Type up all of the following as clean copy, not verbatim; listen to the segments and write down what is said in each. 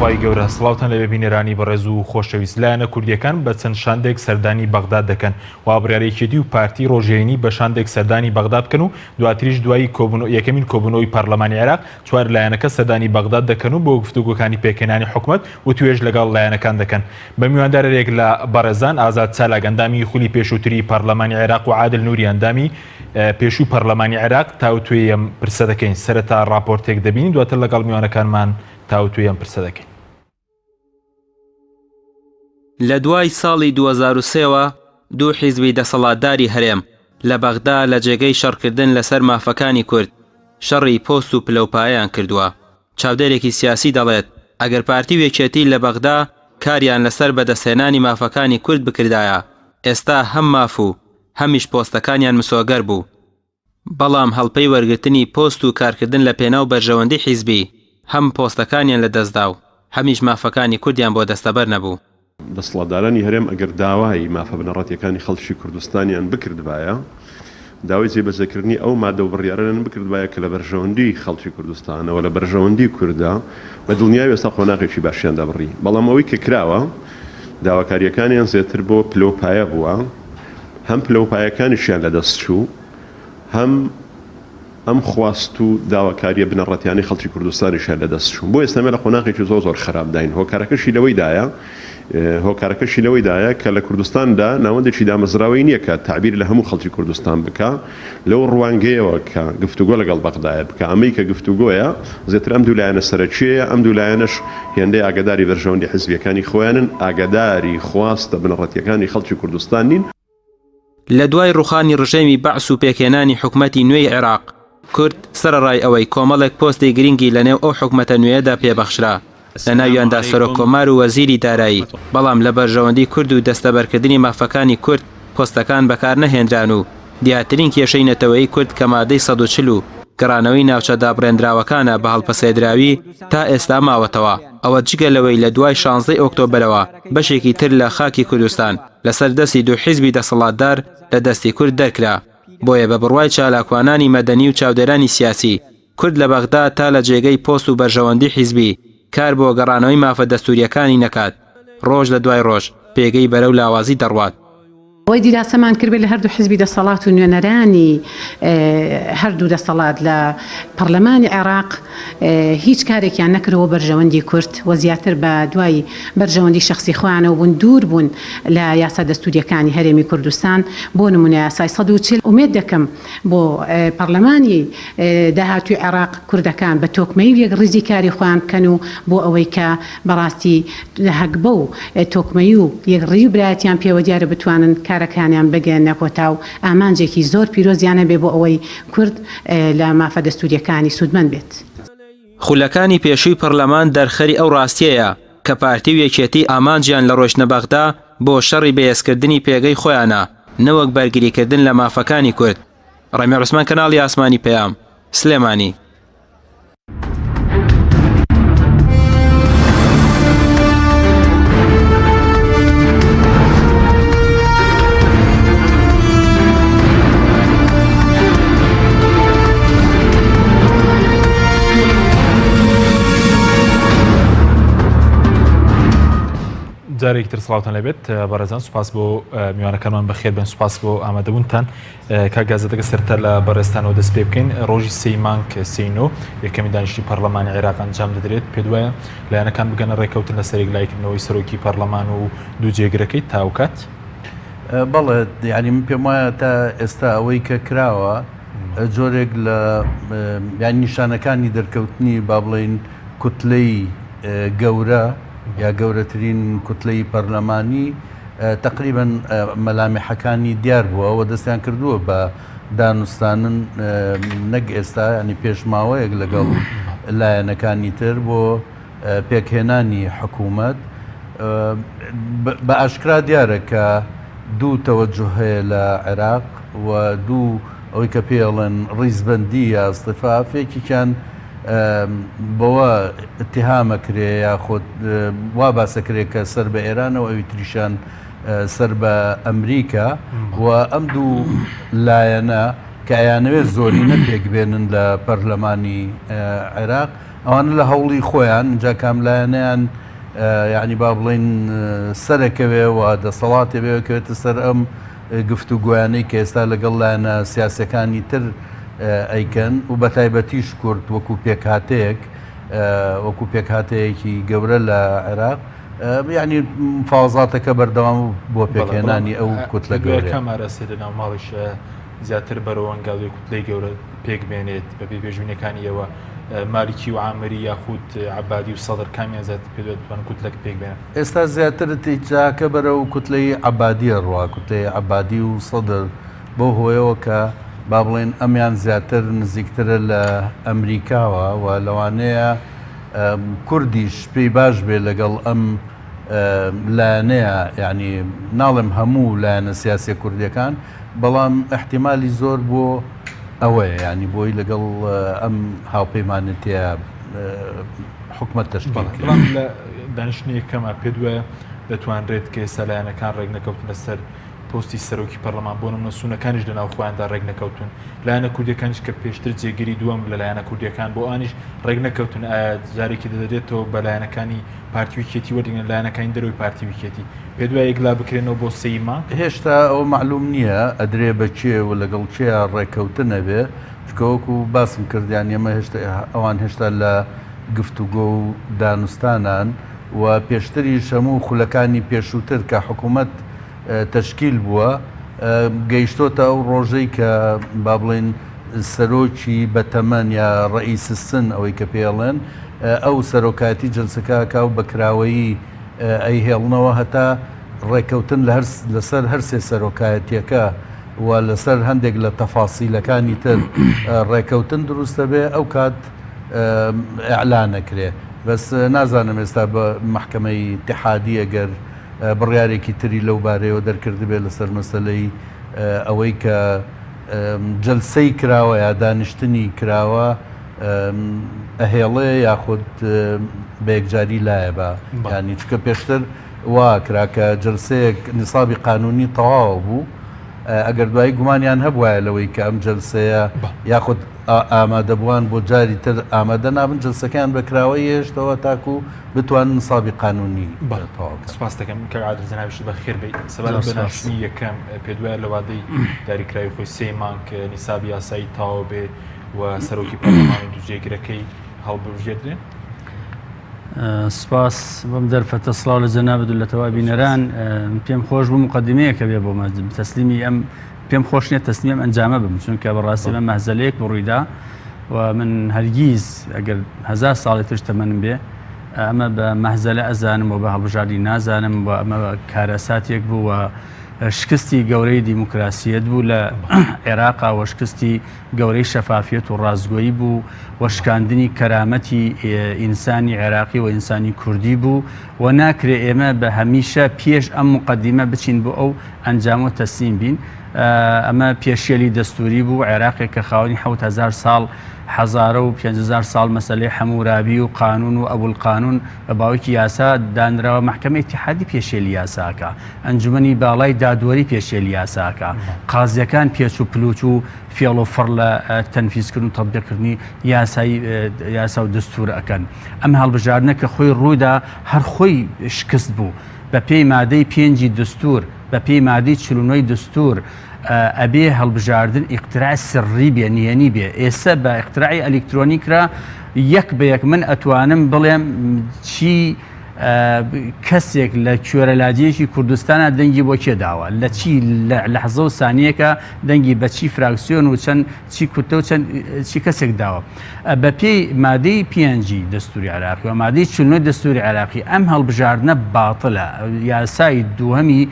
خی گەورە سڵاوتان لەوێ بینێرانی بەڕێز و خۆشەویست لایەنە کوردیەکان بە چەند شاندێک سەردانی بەغداد دەکەن و ئابرارێکێتی و پارتی ڕۆژێنی بە شاندێک سەردانی بەغداد بکەن و دواتریش دوایی یەکەمین کۆبوونەوەی پەرلەمانی عێراق چوار لایەنەکە سەردانی بەغداد دەکەن و بۆ گفتوگۆکانی پێکهێنانی حکوومەت و توێژ لەگەڵ لایەنەکان دەکەن. بە میواندارێک لە بەڕێزان ئازاد چالاک ئەندامی خولی پێشووتری پەرلەمانی عێراق و عادل نووری ئەندامی پێشووی پەرلەمانی عێراق تاوتوێ ئەم پرسە دەکەین. سەرەتا راپۆرتێک دەبین دواتر لەگەڵ میوانەکانمان تاوتوێ ئەم پرسە دەکەین. لە دوای ساڵی 2003ەوە دوو حیزبی دەسەڵاتداری هەرێم لە بەغدا لە جێگەی شەڕکردن لەسەر مافەکانی کورد شەڕی پۆست و پلەپایان کردووە. چاودێرێکی سیاسی دەڵێت ئەگەر پارتی وێکێتی لە بەغدا کاریان لەسەر بەدەستهێنانی مافەکانی کورد بکردایە ئێستا هەم ماف و هەمیش پۆستەکانیان مسۆگەر بوو. بەڵام هەڵپەی وەرگرتنی پۆست و کارکردن لە پێناو بەرژەوەندی حیزبی هەم پۆستەکانیان لە دەستدا و هەمیش مافەکانی کوردیان بۆ دەستەبەر نەبوو. دەسەڵاتدارانی هەرێم ئەگەر داوای مافە بنەڕەتیەکانی خەڵکی کوردستانیان بکردبایە داوای جێبەجێکردنی ئەو مادە و بڕیارەیان بکردبایە کە لە بەرژەوەندی خەڵکی کوردستانەوە لە بەرژەوەندی کووردا بە دڵنیای ئێستا قۆناغێکی باشیان دەبڕی. بەڵام ئەوەی کە کراوە داواکاریەکانیان زیاتر بۆ پلۆپایە بووە، هەم پلۆپایەکانیشیان لەدەست چوو، هەم ئەم خواست و داواکاریە بنەڕەتیانی خەڵکی کوردستانیشیان لەدەست چوو. بۆ ئێستامە لە قۆناغێکی زۆر خراپداین. هۆکارەکەشی لەوەیدایە کە لە کوردستاندا ناوەندێکی دامەزراوەی نییە کە تعبیر لە هەموو خەڵکی کوردستان بکە لەو ڕوانگەیەوە کە گفتوگۆ لەگەڵ بەغدایە بکە. ئەمەی کە گفتوگۆیە زیاتر ئەم دوو لایەنە سەرەکیەیە، ئەم دوو لایەنەش هێندەی ئاگاداری بەرژەوەندی حیزبیەکانی خۆیانن، ئاگاداری خواستە بنەڕەتیەکانی خەڵکی کوردستان نین. لە دوای ڕوخانی ڕژێمی بەعس و پێکهێنانی حکومەتی نوێی عێراق کورد سەرڕای ئەوەی کۆمەڵێک پۆستی گرنگی لەنێو ئەو حکومەتە نوێیەدا پێبەخشرا لە ناویاندا سەرۆکۆمار و وەزیری دارایی. بەڵام لە بەرژەوەندی کورد و دەستەبەرکردنی مافەکانی کورد پۆستەکان بەکار نەهێنران و دیاترین کێشەی نەتەوەی کورد کە مادەی 140 و گەڕانەوەی ناوچە دابڕێنراوەکانە بە هەڵپەسێدراوی تا ئێستا ماوەتەوە. ئەوە جگە لەوەی لە دوای 16 ئۆکتۆبرەوە بەشێکی تر لە خاکی کوردستان لەسەر دەستی دوو حیزبی دەسەڵاتدار لە دەستی کورد دەرکرا. بۆیە بە بڕوای چالاکوانانی مەدەنی و چاودێرانی سیاسی کورد لە بەغدا تا لە جێگەی پۆست و بەرژەوەندی حیزبی کار بۆ گەڕانەوەی مافە دەستوریەکانی نەکات. ڕۆژ لە دوای ڕۆژ پێگەی بەرەو لاوازی دەڕوات. ئەوەی دیراسەمان کردبێت لە هەردوو حیزبی دەسەڵات و نوێنەرانی هەردوو دەسەڵات لە پەرلەمانی عێراق هیچ کارێکیان نەکردەوە بەرژەوەندی کورد و زیاتر بە دوای بەرژەوەندی شخصی خۆیانەوە بوون دوور بوون لە یاسا دەستوریەکانی هەرێمی کوردستان. بۆ نمونە یاسای 140 ئومێد دەکەم بۆ پەرلەمانی داهاتووی عێراق کوردەکان بە تۆکمەی یەک ڕیزی کاری خۆیان بکەن و بۆ ئەوەی کە بەڕاستی هەک بە و تۆکمەی و یەکڕێی و برایەتیان پێوە دیارە بتوانن کارەکانیان بگەێنە کۆتا و ئامانجێکی زۆر پیرۆزیانە بێ بۆ ئەوەی کورد لە مافە دەستوریەکانی سوودمەند بێت. خولەکانی پێشووی پەرلەمان دەرخەری ئەو ڕاستیەیە کە پارتی و یەکێتی ئامانجیان لە ڕۆژنە بەغدا بۆ شەڕی بەهێزکردنی پێگەی خۆیانە نەوەک بەرگریکردن لە مافەکانی کورد. ڕەمی عوسمان، کەناڵی ئاسمانی پەیام، سلێمانی. جارێکتر سڵاوتان لەبێت بەڕێزان، سوپاس بۆ میوانەکانمان بەخێر بن، سوپاس بۆ ئامادەبوونتان. کاگازەتەکە سەرتا لە بەڕێستانەوە دەست پێ بکەین. ڕۆژی 3 مانگ 3 یەکەمی دانیشتنی پەرلەمانی عێراق ئەنجام دەدرێت. پێ دوایە لایەنەکان بگەنە ڕێکەوتن لە سەر لایکردنەوەی سەرۆکی پەرلەمان و دوو جێگرەکەی تاوکات. بەڵێ یعنی من پێم وایە تا ئێستا ئەوەی کە کراوە جۆرێک لە یان نیشانەکانی دەرکەوتنی با بڵێن کوتلەی گەورە یا گەورەترین کوتلەی پەرلەمانی تقریباً مەلامحەکانی دیار بووە و دەستیان کردووە بە دانوستانن نەک ئێستا ینی پێشماوەیەک لەگەڵ لایەنەکانی تر بۆ پێکهێنانی حکوومەت. بە ئاشکرا دیارە کە دوو تەوەجه هەیە لە عێراق و دوو ئەوەی کە پێڵێن ڕیزبەندی یا ئەستیفافێکیان بەوە اتهامەکرێ یا خۆت وا باسەکرێت کە سەر بە ئێرانەوە ئەوی تریشان سەر بە ئەمریکا و ئەم دوو لایەنە کە ئەیانەوێت زۆرینە پێکبێنن لە پەرلەمانی عێراق ئەوانە لە هەوڵی خۆیان جا کاملایەنیان یعنی با بڵین سەرەکەوێ و دەسەڵاتێ بێکەوێتە سەر ئەم گفتوگویانەی کە ئێستا لەگەڵ لایەنە سیاسەکانی تر ئەیکەن و بە تایبەتیش کورد وەکو پێکهاتەیەک وەکو پێکهاتەیەکی گەورە لە عێراق یعنی مفاوەزاتەکە بەردەوام بۆ پێکهێنانی ئەو کوتلە گەورەیە کەمارەسێ لە ناو ماڵیش زیاتر بەرەوە ئەنگاڵی کوتلەی گەورە پێک بێنێت بە پێشبینەکانی ئەوە مالیکی و عامری یاخود عبادی و سەدر کامیان زیاتر پێدوێتوان کوتلەک پێک بێنن ئێستا زیاتر تیجاکە بەرەو کوتلەی عبادیە ڕوا کوتلەی عبادی و سەدر بۆ هۆیەوە کە با بڵێن ئەمیان زیاتر نزیکترە لە ئەمریکاوە و لەوانەیە کوردیش پێی باش بێ لەگەڵ ئەم لایەنەیە یعنی ناڵم هەموو لایەنە سیاسی کوردیەکان بەڵام احتیمالی زۆر بۆ ئەوەیە ینی بۆی لەگەڵ ئەم هاوپەیمانەتەیە حکومەت تەشکیل بەڵام لە دانیشتنی کەمە پێ دوایە دەتوانرێت کە ئێستا لایەنەکان ڕێک نەکەوتن لەسەر پۆستی سەرۆکی پەرلەمان بۆ نمونە سوونەکانیش لە ناو خۆیاندا ڕێک نەکەوتن لایەنە کوردیەکانیش کە پێشتر جێگیری دووەم لە لایەنە کوردیەکان بۆ ئانیش ڕێک نەکەوتن ئایا جارێکی دەدەێتەوە بە لایەنەکانی پارتیویکێتی وەرگن لایەنەکانی دەرەوەی پارتیویکێتی پێ دوای یەکلا بکرێنەوە بۆ سەیما هێشتا ئەو معلوم نییە ئەدرێ بەچێ و لەگەڵ چێ ڕێککەوتنە بێ چکەوەکو باسم کردیان ئێمە هێشتا ئەوان هێشتا لە گفتوگۆ و دانوستانان و پێشتریش هەموو خولەکانی پێشووتر کە حکوومەت تەشکیل بووە گەیشتۆتە ئەو ڕۆژەی کە با بڵێن سەرۆکی بەتەمەن یا ڕئیس سن ئەوەی کە پێڵێن ئەو سەرۆکاتی جلسەکە کاو بەکراوەیی ئەی هێڵنەوە هەتا ڕێکەوتن لەسەر هەر سێ سەرۆکایەتیەکە و لەسەر هەندێک لە تەفاسیلەکانی تر ڕێکەوتن دروستە بێ ئەو کات ئەعلانەکرێ بەس نازانم ئێستا بە محکەمەی اتحادی ئەگەر بڕیارێکی تری لەو بارەیەوە دەرکرد بێت لەسەر مەسەلەی ئەوەی کە جەلسەی کراوە یا دانیشتنی کراوە ئەهێڵێ یاخود بە یەکجاری لایە بە ینی چکە پێشتر وا کراکە جەلسەیەک نیسابی قانونی تەواو بوو ئەگەر دوایی گومانیان هەبوایە لەوەی کە ئەم جەلسەیە یاخود ئامادەبووان بۆ جاری تر ئامادە نابن جلسەکان بەکراوەی هێشتەوە تاکو بتوانن نسابی قانونی سپاس دەکەم کە عادل جەنابیش بەخێر بیت سەبارە بە ناشتنی یەکەم پێ دوایە لە وادەی داریکراوی خۆی سێ مانگ نیسابی یاسایی تاوە بێ و سەرۆکی پەرلەمانی دووجێگرەکەی هەڵبژێردرێ سپاس بەم دەرفەتە سڵاو لە جەنابەت و لە تەواوی بینەران پێم خۆش بوو مقدمەیەکە بێ بۆ تەسلیمی ئەم پێم خۆش نییە تەسلیم ئەنجامە بم چونکە بەڕاستی بە مەهزەلەیەک بڕوویدا و من هەرگیز ئەگەر 1000 ساڵی تر تەمەنم بێ ئەمە بە مەهزەلە ئەزانم و بە هەڵبژاردی نازانم و ئەمە کارەساتێک بوو و شکستی گەورەی دیموکراسیەت بوو لە عێراقا و شکستی گەورەی شەفافیەت و ڕازگۆیی بوو وەشکاندنی کەرامەتی ئینسانی عێراقی و ئینسانی کوردی بوو و ناکرێ ئێمە بە هەمیشە پێش ئەم مقدمە بچین بۆ ئەو ئەنجام و تەسلیم بین ئەمە پێشێلی دەستوری بوو عێراقێک کە خاوەنی 7000 ساڵ 1500 ساڵ مەسەلەی حەمورابی و قانون و ئەبول قانون بە باوکی یاسا دانراوە محکەمەی اتحادی پێشێلی یاساکە ئەنجومەنی باڵای دادوەری پێشێلی یاساکە قازیەکان پێچ و پلوچ و فێڵ و فڕ لە تەنفیزکردن و تەطبیقکردنی یاسا و دەستور ئەکەن ئەم هەڵبژاردنە کە خۆی ڕوویدا هەر خۆی شکست بوو بە پێی مادەی 5 دەستور بە پێی مادەی 49 دەستور ئەبێ هەڵبژاردن ئیقتراع سڕی بێ نهێنی بێ ئێستا بە ئیقتراعی ئەلکترۆنیکرا یەک بە یەک من ئەتوانم بڵێم چی کەسێک لە کوێرەلاجەیەکی کوردستانە دەنگی بۆ کێداوە لە چی لەحزە و سانیەکە دەنگی بە چی فراکسیۆن و چەند چی کوتە و چەند چی کەسێک داوە بە پێی مادەی 5 دەستوری عێراقی و مادەی 49 دەستوری عێراقی ئەم هەڵبژاردنە باتڵە یاسای دووهەمی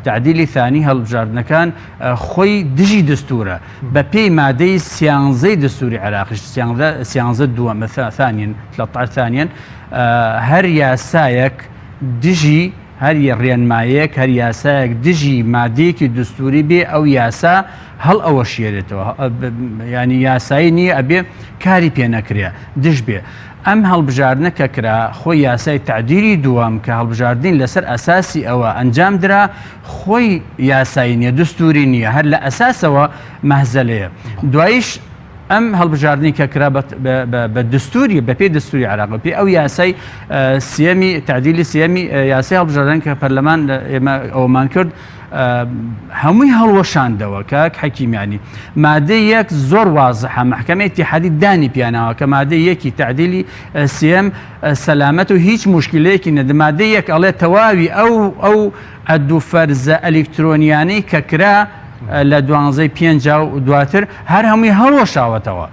تعدیلی ثانی هەڵبژاردنەکان خۆی دژی دەستورە بە پێی مادەی 13 دەستوری عێراقی 13 دووەمە ثانیەن 13 ثانیەن هەر یاسایەک دژی هەر ڕێنمایەک هەر یاسایەک دژی مادەیەکی دستوری بێ ئەو یاسا هەڵ ئەوە شێرێتەوە ینی یاسایی نییە ئەبێ کاری پێ نەکرێ دژ بێ ئەم هەڵبژاردنە کە کرا خۆی یاسای تعدیلی دووەم کە هەڵبژاردن لەسەر ئەساسی ئەوە ئەنجام درا خۆی یاسایی نییە دستوری نییە هەر لە ئەساسەوە مەهزەلەیە دوایش ئەم هەڵبژاردننی کە کرا بە دستوری بە پێی دستوری عراق بە پێی ئەو یاسای سیەمی تعدیلی سیەمی یاسای هەڵبژاردن کە پەرلەمان ئێمە ئەومان کرد هەمووی هەڵوەشاندەوە کاک حەکیمیانی مادەی یەک زۆر وازحە محکەمەی اتحادی دانی پیاناوە کە مادەی یەکی تعدیلی سیەم سەلامەت و هیچ مشکلەیەکی نەدە مادەی یەک ئەڵێ تەواوی ئەو عەد و فەرزە ئەلکترۆنیانەی کە کرا لە 12 و دواتر هەر هەمووی هەڵوەشاوەتەوە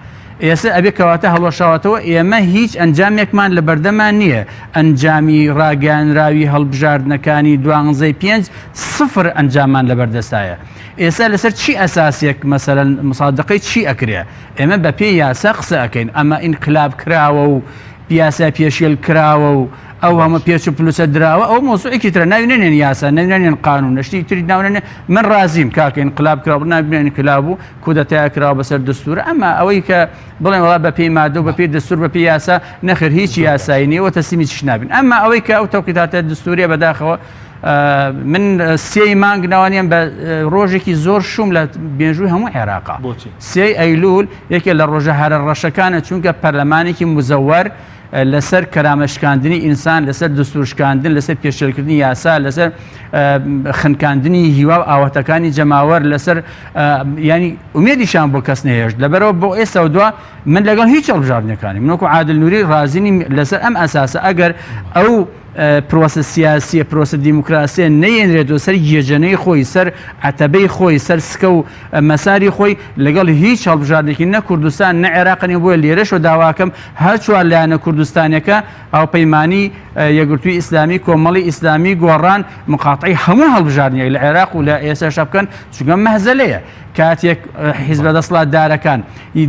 ئێستا ئەبێ کەواتە هەڵوەشاوەتەوە ئێمە هیچ ئەنجامێکمان لە بەردەمان نییە ئەنجامی ڕاگەیاندراوی هەڵبژاردنەکانی 12 سفر ئەنجامان لە بەردەستایە ئێستا لەسەر چی ئەساسیەک مەسەلەن مسادقەی چی ئەکرێ ئێمە بە پێی یاسا قسە ئەەکەین ئەمە ئینقلاب کراوە و پیاسە پێشێل کراوە و ئەو هەمە پێچ و پلوسە دراوە ئەو مۆزوعێکی ترە ناوێنێن یاسا ناوێنێن قانون نشتی تری ناوێنێ من رازیم کاکە ئینقلاب کراوە نابێنێن کلاب و کودەتای کراوە بەسەر دستورە ئەمە ئەوەی کە بڵێن وڵا بە پێی مادە و بە پێی دستور بە پێی یاسا نەخر هیچ یاسایی نیەوە تەسلیمی چش نابین ئەمە ئەوەی کە ئەو تەوقیتاتە دستوریە بەداخەوە من سێی مانگ ناوانیان بە ڕۆژێکی زۆر شوم لە بێژووی هەموو عێراقا سێی ئەیلول یەکێ لە ڕۆژە هەرە ڕەشەکانە چونکە پەرلەمانێکی مزەوەر لەسەر کەرامەشکاندنی ئینسان لەسەر دستورشکاندن لەسەر پێشێلکردنی یاسا لەسەر خنکاندنی هیوا و ئاواتەکانی جەماوەر لەسەر ینی ئومێدیشان بۆ کەس نەهێشت لەبەرەوە بۆ ئێستا دووە من لەگەڵ هیچ هەڵبژاردنەکانی منوەکو عادل نووری رازینی لەسەر ئەم ئەساسە ئەگەر ئەو پرۆسە سیاسیە پرۆسە دیموکراسیە نەیێنرێتەوە سەر گێژەنەی خۆی سەر عەتەبەی خۆی سەر سکە و مەساری خۆی لەگەڵ هیچ هەڵبژاردنێکی نە کوردستان نە عێراقنی بۆیە لێرەش و داواکەم هەر چوار لایەنە کوردستانەکە هاوپەیمانی یەکگرتووی ئیسلامی کۆمەڵی ئیسلامی گۆڕان مقاطعی هەموو هەڵبژاردنێک لە عێراق و لە ئێستاشا بکەن چونکە مەهزەلەیە کاتێک حیزبە دەسەڵاتدارەکان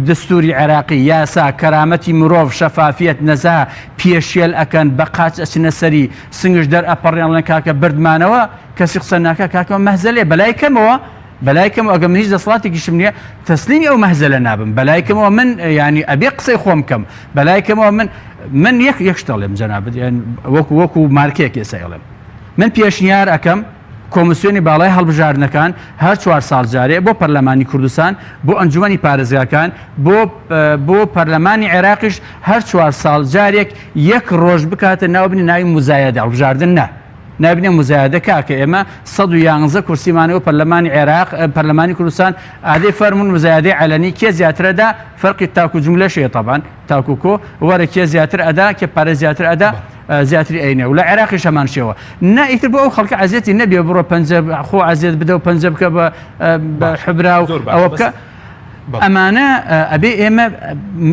دستوری عێراقی یاسا کەرامەتی مرۆڤ شەفافیەت نەزا پێشێل ئەکەن بە قاچ ئەچنە سەری سنگش دەرئەپەڕێنڵێن کاکە بردمانەوە کەسی قسە ناکە کاکەوە مەهزەلێ بەلایکەمەوە ئەگەم هیچ دەسەڵاتێکیشم نییە تەسلیمی ئەو مەهزەلە نابم بەلایکەمەوە من ینی ئەبێ قسەی خۆم کەم بەلایکەمەوە من یەکشتەڵێم جەنابەت وەکو مارکێک ئێسایڵێم من پێشنیار ئەەکەم کۆمسیۆنی باڵای هەڵبژاردنەکان هەر 4 ساڵ جارێ بۆ پەرلەمانی کوردستان بۆ ئەنجومەنی پارێزگاکان بۆ پەرلەمانی عێراقیش هەر 4 ساڵ جارێک یەک ڕۆژ بکاتە ناوبنی ناوی مزایەدە هەڵبژاردن نابینێ مزایەدە کاکە ئێمە 111 کورسیمانەوە پەرلەمانی عێراق پەرلەمانی کوردستان ئادەی فەرمون مزایەدەی عەلەنی کێ زیاترەدا فەرقی تاکو جملەشەیە تەبان تاکوکۆ وەرە کێ زیاتر ئەدا کە پارێ زیاتر ئەدا زیاتری ئەینە و لە عێراقی شەمان شێوە نائیتر بۆ ئەو خەڵکە عەزیەتی نەبێ بڕۆ پەنجە خۆ عەزیەت بدە و پەنجە بکە بە حبرا و ئەوە بکە ئەمانە ئەبێ ئێمە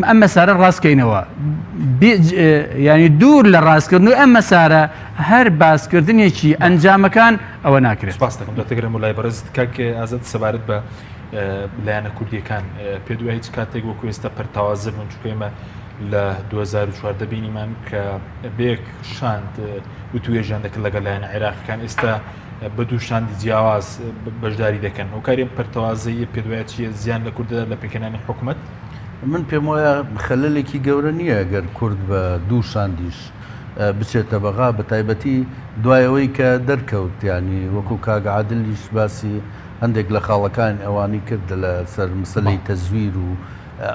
ئەم مەسارە ڕاستکەینەوە ینی دوور لە ڕاستکردن و ئەم مەسارە هەر باسکردنێکی ئەنجامەکان ئەوە ناکرێت سپاس دەکەم دەتەگرم و لای بەڕێز کاک ئازاد سەبارەت بە لایەنە کوردیەکان پێ دوای هیچ کاتێک وەکو ئێستا پەرتەوازە بوون چونکە ئێمە لە 2014 بینیمان کە بێک شاند و توێژیان دەکرد لەگەڵ لایەنە عێراقیەکان ئێستا بە دوو شاندی جیاواز بەشداری دەکەن و کارێن پەرتەوازەیە پێ دوایە چیە زیان لە کوردەدا لە پێکەنانی حکوومەت من پێم وایە خەلەلێکی گەورە نییە گەر کورد بە دوو شاندیش بچێتە بەغا بە تایبەتی دوایەوەی کە دەرکەوت ینی وەکو کاگە عادلیش باسی هەندێک لە خاڵەکان ئەوانی کرد لە سەر مەسەلەی تەزویر و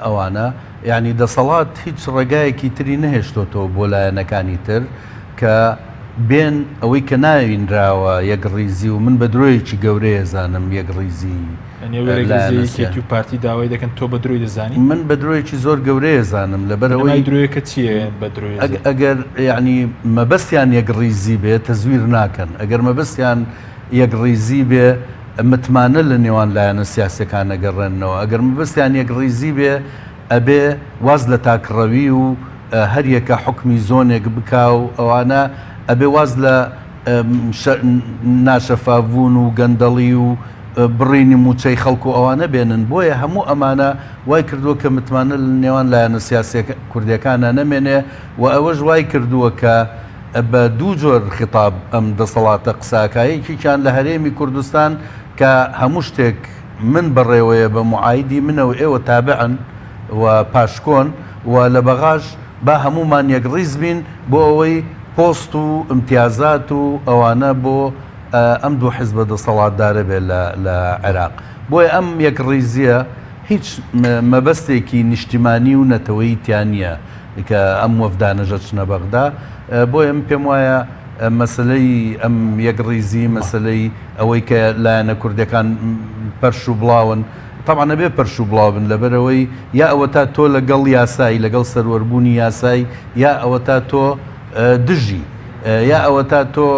ئەوانە یعنی دەسەڵات هیچ ڕێگایەکی تری نەهێشتۆتەوە بۆ لایەنەکانی تر کە بێن ئەوەی کە ناوینراوە یەک ڕیزی و من بە درۆیەکی گەورەیە زانم یەک ڕیزی و پارتی داوای دەکەن تۆ بە درۆی دەزانی من بە درۆیەکی زۆر گەورەیە زانم لەبەرەوەی درۆیەکە چییە بە درۆی ئەگەر یعنی مەبەستیان یەک ڕیزی بێ تەزویر ناکەن ئەگەر مەبەستیان یەک ڕیزی بێ متمانە لە نێوان لایەنە سیاسەکان نەگەڕێنەوە ئەگەر مەبەستیان یەک ڕیزی بێ ئەبێ واز لە تاکڕەوی و هەر یەکە حکمی زۆنێک بکا و ئەوانە ئەبێ واز لە ناشەفاڤون و گەندەڵی و بڕینی موچەی خەڵکو ئەوانە بێنن بۆیە هەموو ئەمانە وای کردووە کە متمانە لە نێوان لایەنە سیاسی کوردیەکانە نەمێنێ و ئەوەش وای کردووە کە بە دوو جۆر خیتاب ئەم دەسەڵاتە قساکایەکیان لە هەرێمی کوردستان کە هەموو شتێک من بەڕێوەیە بە معایدی منەوە ئێوە تابعن و پاشکۆن و لە بەغاش با هەمومان یەک ڕیز بین بۆ ئەوەی پۆست و امتیازات و ئەوانە بۆ ئەم دوو حیزبە دەسەڵاتدارە بێت لە عێراق بۆیە ئەم یەک ڕیزیە هیچ مەبەستێکی نیشتیمانی و نەتەوەییتیان نییە کە ئەم وەفدانەژە چنە بەغدا بۆیە ئەم پێم وایە مەسلەی ئەم یەکڕیزی مەسلەی ئەوەی کە لایەنە کوردەکان پەرش و بڵاون طبعا نەبێ پەرش و بڵاو بن لەبەرەوەی یا ئەوە تا تۆ لەگەڵ یاسایی لەگەڵ سەروەربوونی یاسایی یا ئەوە تا تۆ دژی یا ئەوە تا تۆ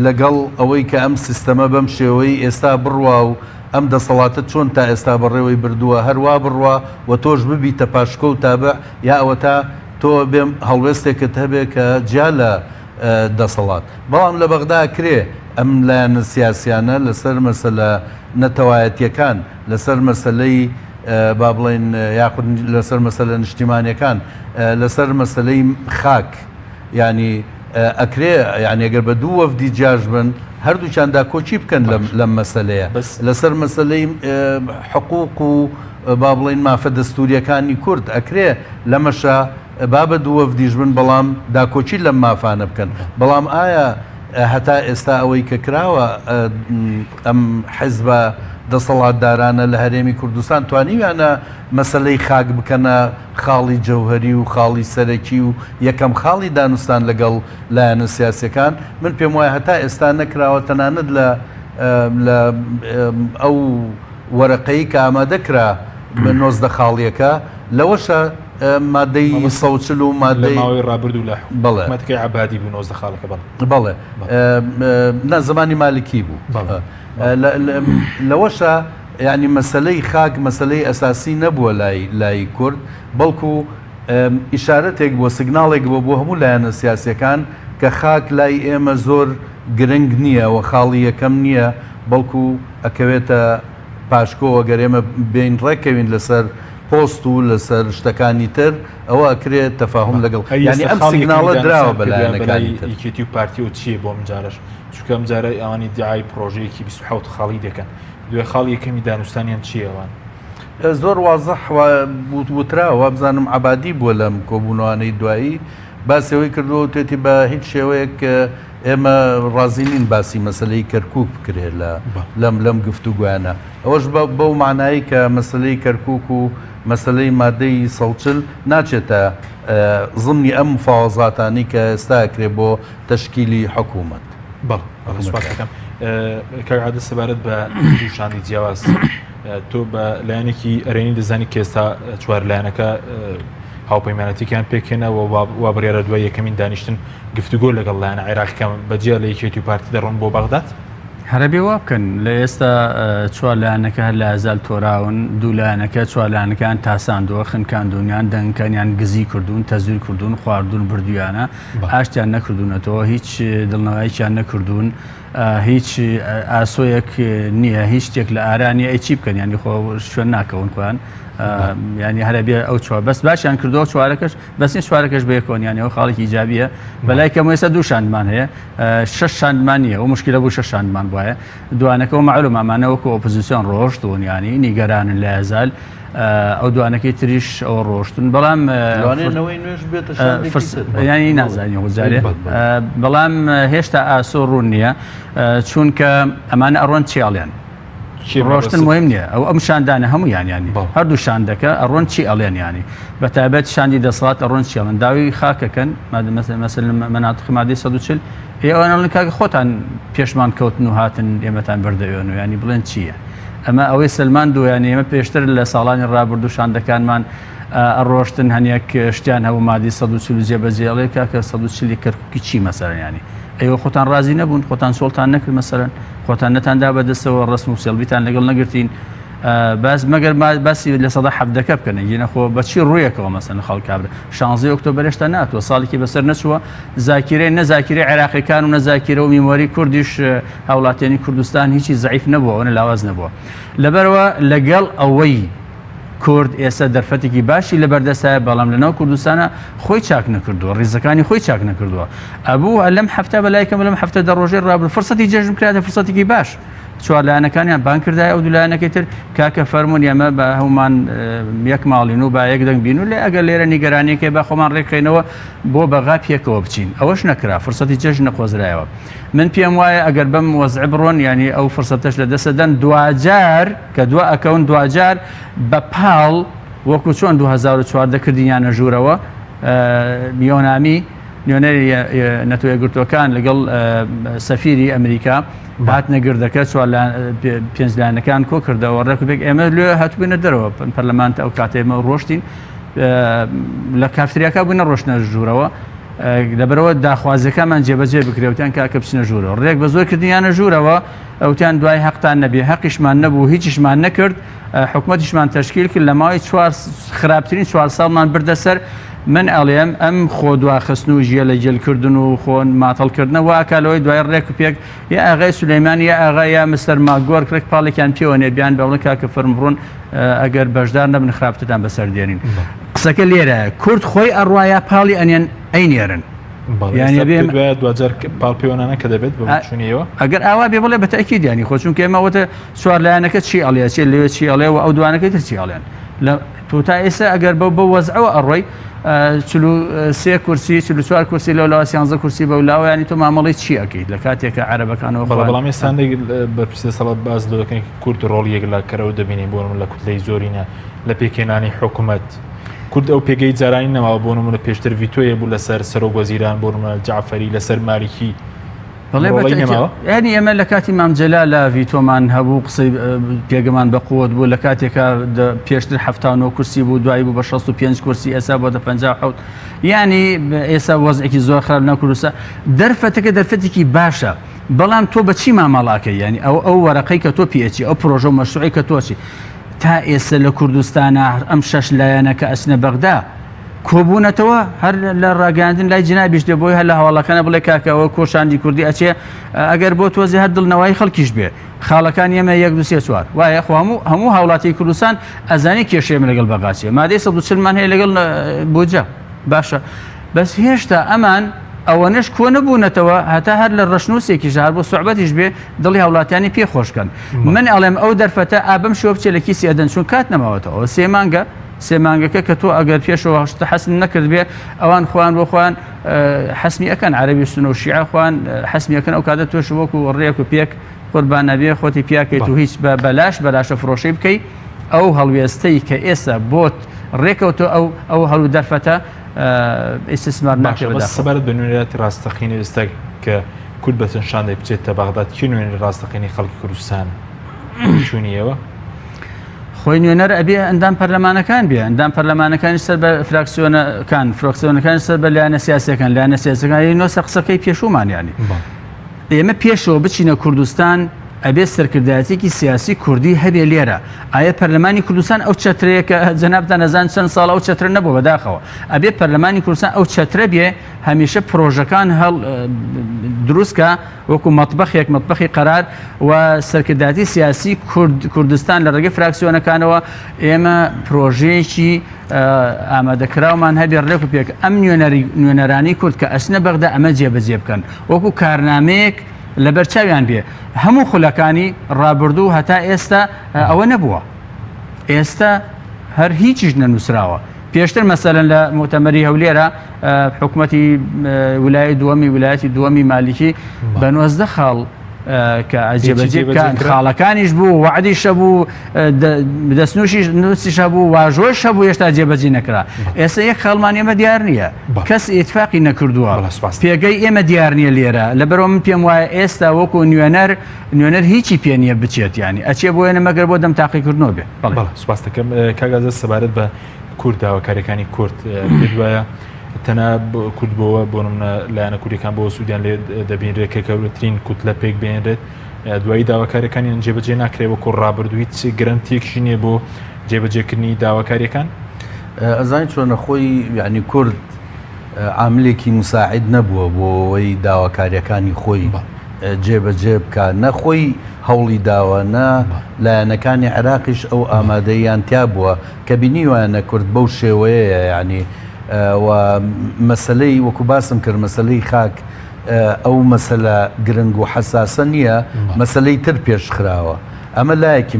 لەگەڵ ئەوەی کە ئەم سیستەمە بەم شێوەی ئێستا بڕوا و ئەم دەسەڵاتە چۆن تا ئێستا بەڕێوەی بردووە هەروە بڕوا و تۆش ببیتە پاشکە و تابع یا ئەوە تا تۆ بێم هەڵوێستێکت هەبێ کە جیا لە دەسەڵات بەڵام لە بەغدا کرێ ئەم لایەنە سیاسیانە لەسەر مەسەلە نەتەوایەتیەکان لەسەر مەسلەی با بڵێن یاخود لەسەر مەسەلە نیشتیمانیەکان لەسەر مەسلەی خاک ینی ئەکرێ یان ئەگەر بە دوو وەفدی جیاژ بن هەردووچیاندا کۆچی بکەن لەم مەسەلەیە لەسەر مەسلەی حقوق و با بڵێن مافە دەستوریەکانی کورد ئەکرێ لەمەشە بابە دوو وەفدیش بن بەڵام داکۆچی لەم مافانە بکەن بەڵام ئایا هەتا ئێستا ئەوەی کە کراوە ئەم حیزبە دەسەڵاتدارانە لە هەرێمی کوردستان توانیویانە مەسلەی خاک بکەنە خاڵی جەوهەری و خاڵی سەرەکی و یەکەم خاڵی دانوستان لەگەڵ لایەنە سیاسەکان من پێم وایە هەتا ئێستا نەکراوە تەنانەت لە ئەو وەرەقەی کە ئامادەکرا بە 19 خاڵیەکە لەوەشە مادەی سەوچل و مادەی ماوەی ڕابردوو لە حکومەتەکەی عەبادی بوو 19 خاڵەکە بەڵێ نە زمانی مالکی بوو لەوەشە ینی مەسلەی خاک مەسلەی ئەساسی نەبووە لای کورد بەڵکو ئیشارەتێک بۆ سگناڵێک بۆ هەموو لایەنە سیاسیەکان کە خاک لای ئێمە زۆر گرنگ نییە و خاڵی یەکەم نییە بەڵکو ئەکەوێتە پاشکۆوە گەرێمە بین ڕێکەوین لەسەر پۆست و لەسەر شتەکانی تر ئەوە ئەکرێت تەفاهم لەگەڵ ینی ئەم سیگناڵە دراوە بەلایەنەکانی و پارتی و چییە بۆ منجارش چونکە ئەمجارە ئەوانی دیعای پرۆژەیەکی 27 خاڵی دەکەن دوێ خاڵی یەکەمی دانوستانیان چیەوان زۆر وازەح وتراوە بزانم عەبادی بووە لەم کۆبوونەوانەی دوایی باسەوەی کردو توێتی بە هیچ شێوەیەک ئێمە ڕازینین باسی مەسلەی کەرکووک بکرێت لەم گفتوگویانە ئەوەش بەو معنایی کە مەسلەی کەرکووک و مەسلەی مادەی سەوچل ناچێتە ضمنی ئەم مفاوەزاتانی کە ئێستا ئەکرێ بۆ تەشکیلی حکوومەت بەڵێ کاگعادە سەبارەت بە دووشانی جیاواز تۆ بە لایەنێکی ئەرێنی دەزانی کە ئێستا چوار لایەنەکە هاوپەیمانەتییان پێکێنەوە وا بڕیارە دوای یەکەمین دانیشتن گفتوگۆ لەگەڵ لایەنە عێراقیەکان بەجێ لە یەکێتی و پارتی دەڕۆن بۆ بەغداد هەرەبێ وا بکەن لە ئێستا چوار لایەنەکە هەر لە ئازال تۆراون دوو لایەنەکە چوار لایەنەکان تاساندەوە خنکاندونیان دەنگکانیان گزی کردوون تەزویر کردوون خواردون بردویانە ئاشتیان نەکردوونەتەوە هیچ دڵنەوەیکیان نەکردوون هیچ ئاسۆیەک نییە هیچ شتێک لە ئارانی ئەی چی بکەن ینی خۆ شوێن ناکەون خۆیان ینی هەرەبێ ئەو چوار بەس باشیان کردەوە چوارەکەش بەسنی چوارەکەش بەیەکۆن ینی ئەو خاڵێکی ئیجابیە بەلای کەم ئێستا دوو شاندمان هەیە 6 شاندمان نییە و مشکلە بوو 6 شاندمان بواە دوانەکەەوە معلوم ئەمانەوەکو ئۆپۆزیسیۆن ڕۆشتون ینی نیگەرانن لە ئازال ئەو دوانەکەی تریش ئەوە ڕۆشتن بەڵام ینی نازانی وزارێ بەڵام هێشتا ئاسۆ ڕوون نییە چونکە ئەمانە ئەڕۆن چیاڵیان ڕۆشتن مهم نییە ئەو ئەم شاندانە هەموو یانیانی هەردوو شاندەکە ئەڕۆن چی ئەڵێن ینی بە تایبەت شاندی دەسەڵات ئەڕۆن چیڵن داوی خاکەکەن مەسەل مەناتقی مادەی 140 ئێوەنەڵن کاکە خۆتان پێشمان کەوتن و هاتن ئێمەتان بەردەوێن و ینی بڵێن چییە ئەمە ئەوەی سلمان دویانی ئێمە پێشتر لە ساڵانی ڕابردوو شاندەکانمان ئەڕۆشتن هەنیەک شتیان هەبوو مادی 140 جێبەجێڵێ کاکە 140 کەرکووکی چی مەسەرەنیانی ئەوە خۆتان ڕازی نەبوون خۆتان سۆڵتان نەکرد مەسەرەن خۆتان نەتاندا بەدەستەوە ڕسم و سێڵبیتان لەگەڵ نەگرتین باس مەگەر باسی لە سەدا حەفدەکە بکەن گینەخۆ بەچی ڕوویەکەوە مەسەن خەڵکابرە 16 ئۆکتۆبەر هێشتا ناتوە ساڵێکی بەسەر نەچووە زاکیرەی نەزاکیری عێراقیەکان و نەزاکیرە و میمۆری کوردیش هاوڵاتیانی کوردستان هیچی زەعیف نەبووە ئەوە لاواز نەبووە لەبەرەوە لەگەڵ ئەوەی کورد ئێستا دەرفەتێکی باشی لە بەردەستایە بەڵام لەناو کوردستانە خۆی چاک نەکردووە ڕیزەکانی خۆی چاک نەکردووە ئەبوو لەم هەفتە بەلایکەم لەم هەفتە دە ڕۆژێ ڕابردوو فرسەتی جێژم کراتە فرسەتێکی باش چوار لایەنەکانیان بان کردای ئەو دوولایەنەکەی تر کاکە فەرمونون ئێمە بە هەومان یەک ماڵین و با یەک دەنگ بین و لێ ئەگەر لێرە نیگەرانیەکەی با خۆمان ڕێکخینەوە بۆ بەغا پێکەوە بچین ئەوەش نەکرا فرسەتی جەژ نەخۆزرایەوە من پێم وایە ئەگەر بەم وەزع بڕۆن ینی ئەو فرسەتەش لە دەسەدەن دوجار کە دو ئەکەون دوجار بە پاڵ وەکو چۆن 2004 دەکردیانە ژوورەوە میۆنامی نوێنەری نەتۆ یەکگرتووەکان لەگەڵ سەفیری ئەمریکا هات نەگردەکە پێنج لایەنەکان کۆ کردەوە ڕێکوپێک ئێمە لێ هاتوبووینە دەرەوە پەرلەمانتە ئەو کاتێ ئێمە ڕۆشتین لە کافتریاکە بووینە ڕۆشنە ژوورەوە لەبەرەوە داخوازەکەمان جێبەجێ بکرێوتیان کاکە بچنە ژوورەوە ڕێک بە زۆر کردیانە ژوورەوە ئەوتیان دوای حەقتان نەبێ حەقیشمان نەبوو هیچیشمان نەکرد حکوومەتیشمان تەشکیل کرد لە ماوەی خراپترین 4 ساڵمان بردەسەر من ئەڵێم ئەم خۆ دواخستن و ژیە لە جێلکردن و خۆن ماتەڵکردنە واکالەوەی دوای ڕێک و پێک یا ئاغای سولەیمان یا ئاغا یا مستەر ماگۆر کرێک پاڵێکیان پێوە نێبیان بەڵە کاکە فەرم بڕۆن ئەگەر بەشدار نەبن خراپتتان بەسەر دێنین قسەکە لێرە کورد خۆی ئەڕواایە پاڵی ئەنێن ئەینێرن دوجار پاڵ پەیوەنانە کە دەبێت بچونیەوە ئەگەر ئاوا بێ بڵێ بە تەکیدیانی خۆچون کێمەوەتە سوار لایەنەکە چی ئەڵێ چێ لەوێ چی ئەڵێ و ئەو دوانەکەی تر چی ئەڵێن لە تو تا ئێستا ئەگەر بە وەزعەوە ئەڕۆی 43 کورسی 44 کورسی لەولاوە 13 کورسی بەولاوە ینی تۆ مامەڵی چی ئەەکەیت لە کاتێکە عەرەبەکانەوە بەڵام ئێستانێک بەرپرسە سەڵات باز دەکەن کورد ڕۆڵیەک لە کەرەوە دەبینی بۆ لە کوتلەی زۆرینە لە پێکێنانی حکوومەت کورد ئەو پێگەی جارانی نەماوە بۆ نمونە پێشتر ڤیتۆیە بوو لەسەر سەرۆک وەزیران بۆ نمونە جعفەری لەسەر مالیکی ینی ئێمە لە کاتی مامجەلا لە ڤیتۆمان هەبوو قسەی پێگەمان بە قووت بوو لە کاتێکە پێشتر 79 کورسی بوو دوایی بوو بە 65 کورسی ئێستا بۆ 57 ینی ئێستا وەزعێکی زۆر خراپ نەکوروسە دەرفەتەکە دەرفەتێکی باشە بەڵام تۆ بەچی مامەڵاکەی ینی ئەو وەرەقەی کە تۆ پێچی ئەو پرۆژە و مەشروعی کە تۆچی تا ئێستا لە کوردستانە ئەم 6 لایەنەکە ئەچنە بەغدا کۆبوونەتەوە هەر لە ڕاگەاندن لای جنابیش دێ بۆی هەر لە هەواڵەکانە بڵێ کاکەوە کۆشاندی کوردی ئەچێ ئەگەر بۆ تۆزی هەر دڵنەوەی خەڵکیش بێ خاڵەکان ئێمە 1 2 3 4 وایە هەموو هاوڵاتی کوردستان ئەزانی کێشەیەمە لەگەڵ بەغاچێ مادەی 140مان هەیە لەگەڵ بۆجا باشە بەس هێشتا ئەمان ئەوەنش کۆ نەبوونەتەوە هەتا هەر لە ڕەشنووسێکی ژار بۆ سوعبەتیش بێ دڵی هاوڵاتیانی پێخۆشکەن من ئەڵێم ئەو دەرفەتە ئابم شۆ بچێ لە کیسی ئەدەن چون کات نەماوەتەوە سێ مانگەکە کە تۆ ئەگەر پێشەوە هەشتا حەسم نەکرد بێ ئەوان خوان بۆ خوان حەسمی ئەەکەن عەرەبی سونە و شیعە خوان حەسمی ئەەکەن ئەو کاتە تۆش وەکو ڕێک و پێک قوربان نەبێ خۆتی پیاکەیت و هیچ بەلاشە فرۆشەی بکەیت ئەو هەڵوێستەی کە ئێستا بۆت ڕێکەوتۆ ئەو هەڵو دەرفەتە ئیسtismار ناکرێت سەبارەت بە نوێنەتی ڕاستەقینی ئێستا کە کورد بە چەندشانێک بچێتە بەغداد کی نوێنەری ڕاستەقینی خەڵکی کوردستان چوونیەوە خۆی نوێنەر ئەبێ ئەندام پەرلەمانەکان بێ ئەندام پەرلەمانەکانی سەر بە فراکسیۆنەکانی سەر بە لایەنە سیاسیەکان لایەنە سیاسەکانی نۆسە قسەکەی پێشومانیانی ئێمە پێشەوە بچینە کوردستان ئەبێ سەرکردایەتێکی سیاسی کوردی هەبێ لێرە ئایا پەرلەمانی کوردستان ئەو چەترەیە کە جەنابتان نەزان چەند ساڵ ئەو چەترە نەبوو بەداخەوە ئەبێ پەرلەمانی کوردستان ئەو چەترە بێ هەمیشە پرۆژەکان هەڵ دروستکە وەکو مەطبەخی قەرار و سەرکردایەتی سیاسی کوردستان لە ڕێگەی فراکسیۆنەکانەوە ئێمە پرۆژەیەکی ئامادەکراومان هەبێ ڕێک و پێک ئەم نوێنەرانی کورد کە ئەچنە بەغدا ئەمە جێبەجێ بکەن وەکو کارنامەیەک لە بەرچاویان بێ هەموو خولەکانی ڕابردوو هەتا ئێستا ئەوە نەبووە ئێستا هەر هیچیش نەنووسراوە پێشتر مەسەلەن لە مؤتەمەری هەولێرە حکوومەتی ویلایەتی دووەمی مالیکی بە 19 خاڵ کە ئەجێبەجێ خاڵەکانیش بوو وعدیشە بوو دەستنووشیش نووسیش هەبوو واژۆش هەبوو هێشتا جێبەجێ نەکرا ئێستا یەک خاڵمان ئێمە دیار نییە کەس ئێتفاقی نەکردووە پێگەی ئێمە دیار نییە لێرە لەبەرەوە من پێم وایە ئێستا وەکو نوێنەر هیچی پێ نییە بچێت ینی ئەچێ بۆ وێنە مەگەر بۆ دەم تاقیکردنەوە بێ سوپاس دەکەم کاگازە سەبارەت بە کورد داواکاریەکانی کورد پێدوایە تەنە کورد بۆەوە بۆ نمونە لایەنە کوردیەکان بۆ سوودیان لێ دەبینرێت کە گەورەترین کوتلە پێک بێنرێت دوایی داواکاریەکانیان جێبەجێ ناکرێت وەکو ڕابردوو هیچ گرنتێکشی نییە بۆ جێبەجێکردنی داواکاریەکان ئەزانین چۆنە خۆی یعنی کورد عاملێکی مساعد نەبووە بۆ ئەوەی داواکاریەکانی خۆی جێبەجێ بکە نەخۆی هەوڵی داوە نە لایەنەکانی عێراقیش ئەو ئامادەیان تیا بووە کە بینیوانە کورد بەو شێوەیە ینی و مەسلەی وەکو باسم کرد مەسلەی خاک ئەو مەسەلە گرنگ و حساسە نییە مەسلەی تر پێشخراوە ئەمە لایەکی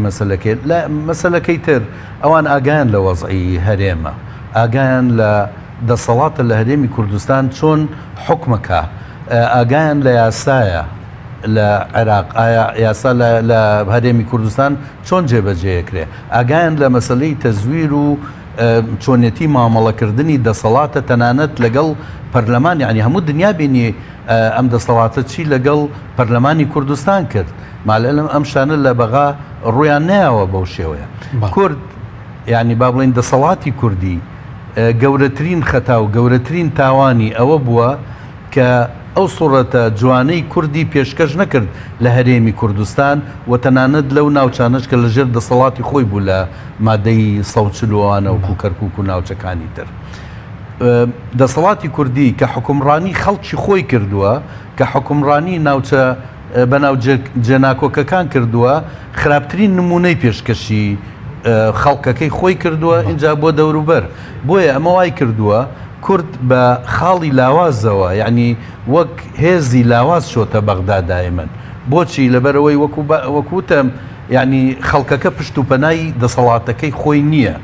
مەسەلەکەی تر ئەوان ئاگایان لە وەزعی هەرێمە ئاگایان لە دەسەڵاتە لە هەرێمی کوردستان چۆن حکمەکە ئاگایان لە یاسایە لە عێراق یاسا لە هەرێمی کوردستان چۆن جێبەجێکرێ ئاگایان لە مەسلەی تەزویر و چۆنێتی مامەڵەکردنی دەسەڵاتە تەنانەت لەگەڵ پەرلەمان یعنی هەموو دنیا بینی ئەم دەسەڵاتە چی لەگەڵ پەرلەمانی کوردستان کرد مالەلم ئەم شانە لە بەغا ڕویان نایەوە بەو شێوەیە کورد یعنی با بڵین دەسەڵاتی کوردی گەورەترین خەتا و گەورەترین تاوانی ئەوە بووە کە ئەو سوڕەتە جوانەی کوردی پێشکەش نەکرد لە هەرێمی کوردستان و تەنانەت لەو ناوچانش کە لەژێر دەسەڵاتی خۆی بوو لە مادەی 140وانە و کەرکووک و ناوچەکانی تر دەسەڵاتی کوردی کە حکومڕانی خەڵکی خۆی کردووە کە حکومڕانی ناوچە بەناو جێناکۆکەکان کردووە خراپترین نمونەی پێشکەشی خەڵکەکەی خۆی کردووە اینجا بۆ دەوروبەر بۆیە ئەمە وای کردووە کورد بە خاڵی لاوازەوە یعنی وەک هێزی لاواز شۆتە بەغدا دایمەن بۆچی لەبەرەوەی وەکوتم یعنی خەڵکەکە پشت و پەنای دەسەڵاتەکەی خۆی نییە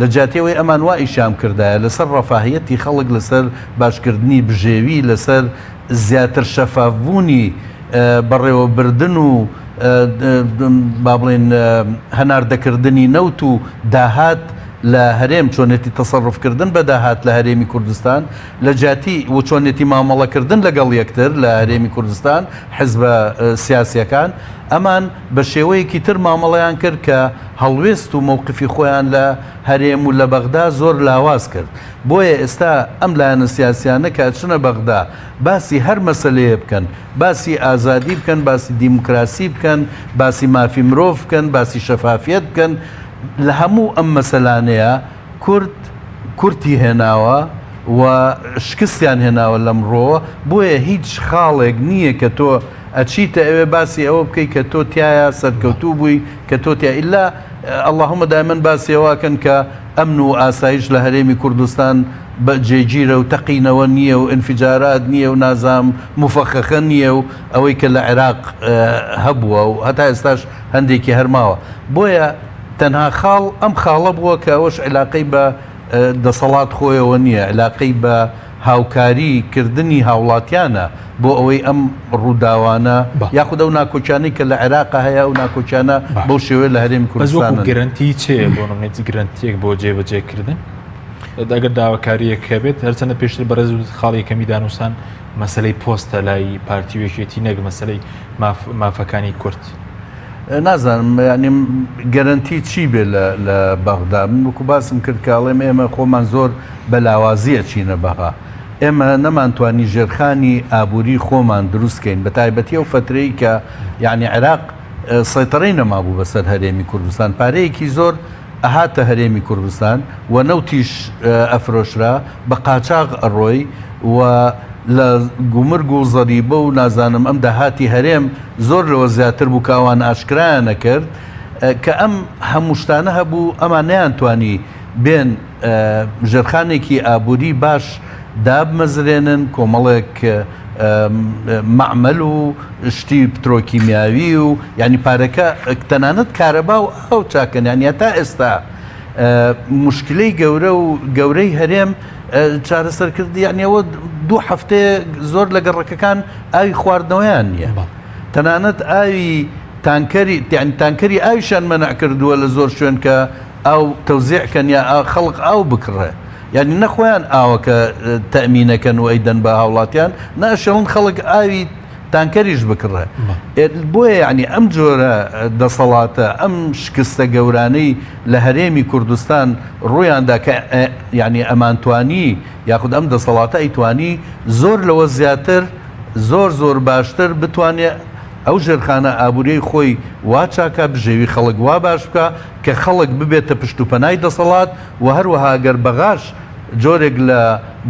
لە جاتێەوەی ئەمان وا ئیشام کردایە لەسەر ڕەفاهەتی خەڵک لەسەر باشکردنی بژێوی لەسەر زیاتر شەفافبوونی بەڕێوەبردن و با بڵێن هەناردەکردنی نەوت و داهات لە هەرێم چۆنێتی تەسەڕفکردن بە داهات لە هەرێمی کوردستان لە جاتی و چۆنێتی مامەڵەکردن لەگەڵ یەکتر لە هەرێمی کوردستان حزبە سیاسیەکان ئەمان بە شێوەیەکی تر مامەڵەیان کرد کە هەڵوێست و مووقفی خۆیان لە هەرێم و لە بەغدا زۆر لاواز کرد بۆیە ئێستا ئەم لایەنە سیاسیانە کە چنە بەغدا باسی هەر مەسەلەیە بکەن باسی ئازادی بکەن باسی دیموکراسی بکەن باسی مافی مرۆڤ بکەن باسی شەفافیت بکەن لە هەموو ئەم مەسەلانەیە کورتی هێناوە و شکستیان هێناوە لەمڕۆوە بۆیە هیچ خاڵێک نییە کە تۆ ئەچیتە ئەوێ باسی ئەوە بکەیت کە تۆ تایە سەرکەوتوو بووی کە تۆ تیا ئیلا اللهمە دایمەن باسی ئەوەکەن کە ئەمن و ئاسایش لە هەرێمی کوردستان بە جێگیرە و تەقینەوە نییە و ئینفجارات نییە و نازام مفەخەخە نییە و ئەوەی کە لە عێراق هەبووە و هەتا ئێستاش هەندێکی هەرماوە بۆیە تەنها خاڵ ئەم خاڵە بووە کە ئەوەش علاقەی بە دەسەڵات خۆیەوە نییە علاقەی بە هاوکاری کردنی هاوڵاتیانە بۆ ئەوەی ئەم ڕووداوانە یاخود ئەو ناکۆچانەی کە لە عێراق هەیە و ناکۆچانە بەو شێوەیە لە هەرێمی کوردستان گرنتی چێ بۆ نمونێت گرنتیەک بۆ جێبەجێکردن ئەگەر داواکاریەک هەبێت هەرچەندە پێشتر بەڕێز خاڵی کەمی دانووسان مەسلەی پۆستە لای پارتی وێکێتی نەک مەسلەی مافەکانی کورد نازانم ینی گەرنتی چی بێ لە بەغدا من وەکو باسم کرد کاڵێم ئێمە خۆمان زۆر بە لاوازیە چینە بەغا ئێمە نەمانتوانی ژێرخانی ئابووری خۆمان دروستکەین بە تایبەتی ئەو فترەی کە یعنی عێراق سەیطرەی نەمابوو بەسەر هەرێمی کوردستان پارەیەکی زۆر ئەهاتە هەرێمی کوردستان و نەوتیش ئەفرۆشرا بە قاچاغ ئەڕۆی و لە گومرگ و زەریبە و نازانم ئەم داهاتی هەرێم زۆر لەوە زیاتر بوو کاوان ئاشکرایان نەکرد کە ئەم هەموو شتانە هەبوو ئەمان نەیانتوانی بێن ژێرخانێکی ئابووری باش دابمەزرێنن کۆمەڵێک معمەل و شتی پترۆکیمیاوی و ینی پارەکە تەنانەت کارەبا و ئەو چاکەن یانی تا ئێستا مشکلەی گەورە و گەورەی هەرێم چارەسەرکردی یعنیەوە دوو هەفتەیە زۆر لە گەڕەکەکان ئاوی خواردنەوەیان نییە تەنانەت ئاوی تانکەری ئاویشان مەنع کردووە لە زۆر شوێن کە ئەو تەوزیعکەن یا خەڵق ئاو بکڕێ یعنی نەخۆیان ئاوەکە تەمینەکەن و ئەیدەن بە هاوڵاتیان نەشەڵن خەڵک ئاوی تانکەریش بکڕێ بۆیە یعنی ئەم جۆرە دەسەڵاتە ئەم شکستە گەورانەی لە هەرێمی کوردستان ڕوویاندا کە یعنی ئەمانتوانی یاخود ئەم دەسەڵاتە ئەیتوانی زۆر لەوە زیاتر زۆر باشتر بتوانێت ئەو ژێرخانە ئابووری خۆی وا چاکە بژێوی خەڵک وا باش بکە کە خەڵک ببێتە پشت و پەنای دەسەڵات و هەروەها گەر بەغاش جۆرێک لە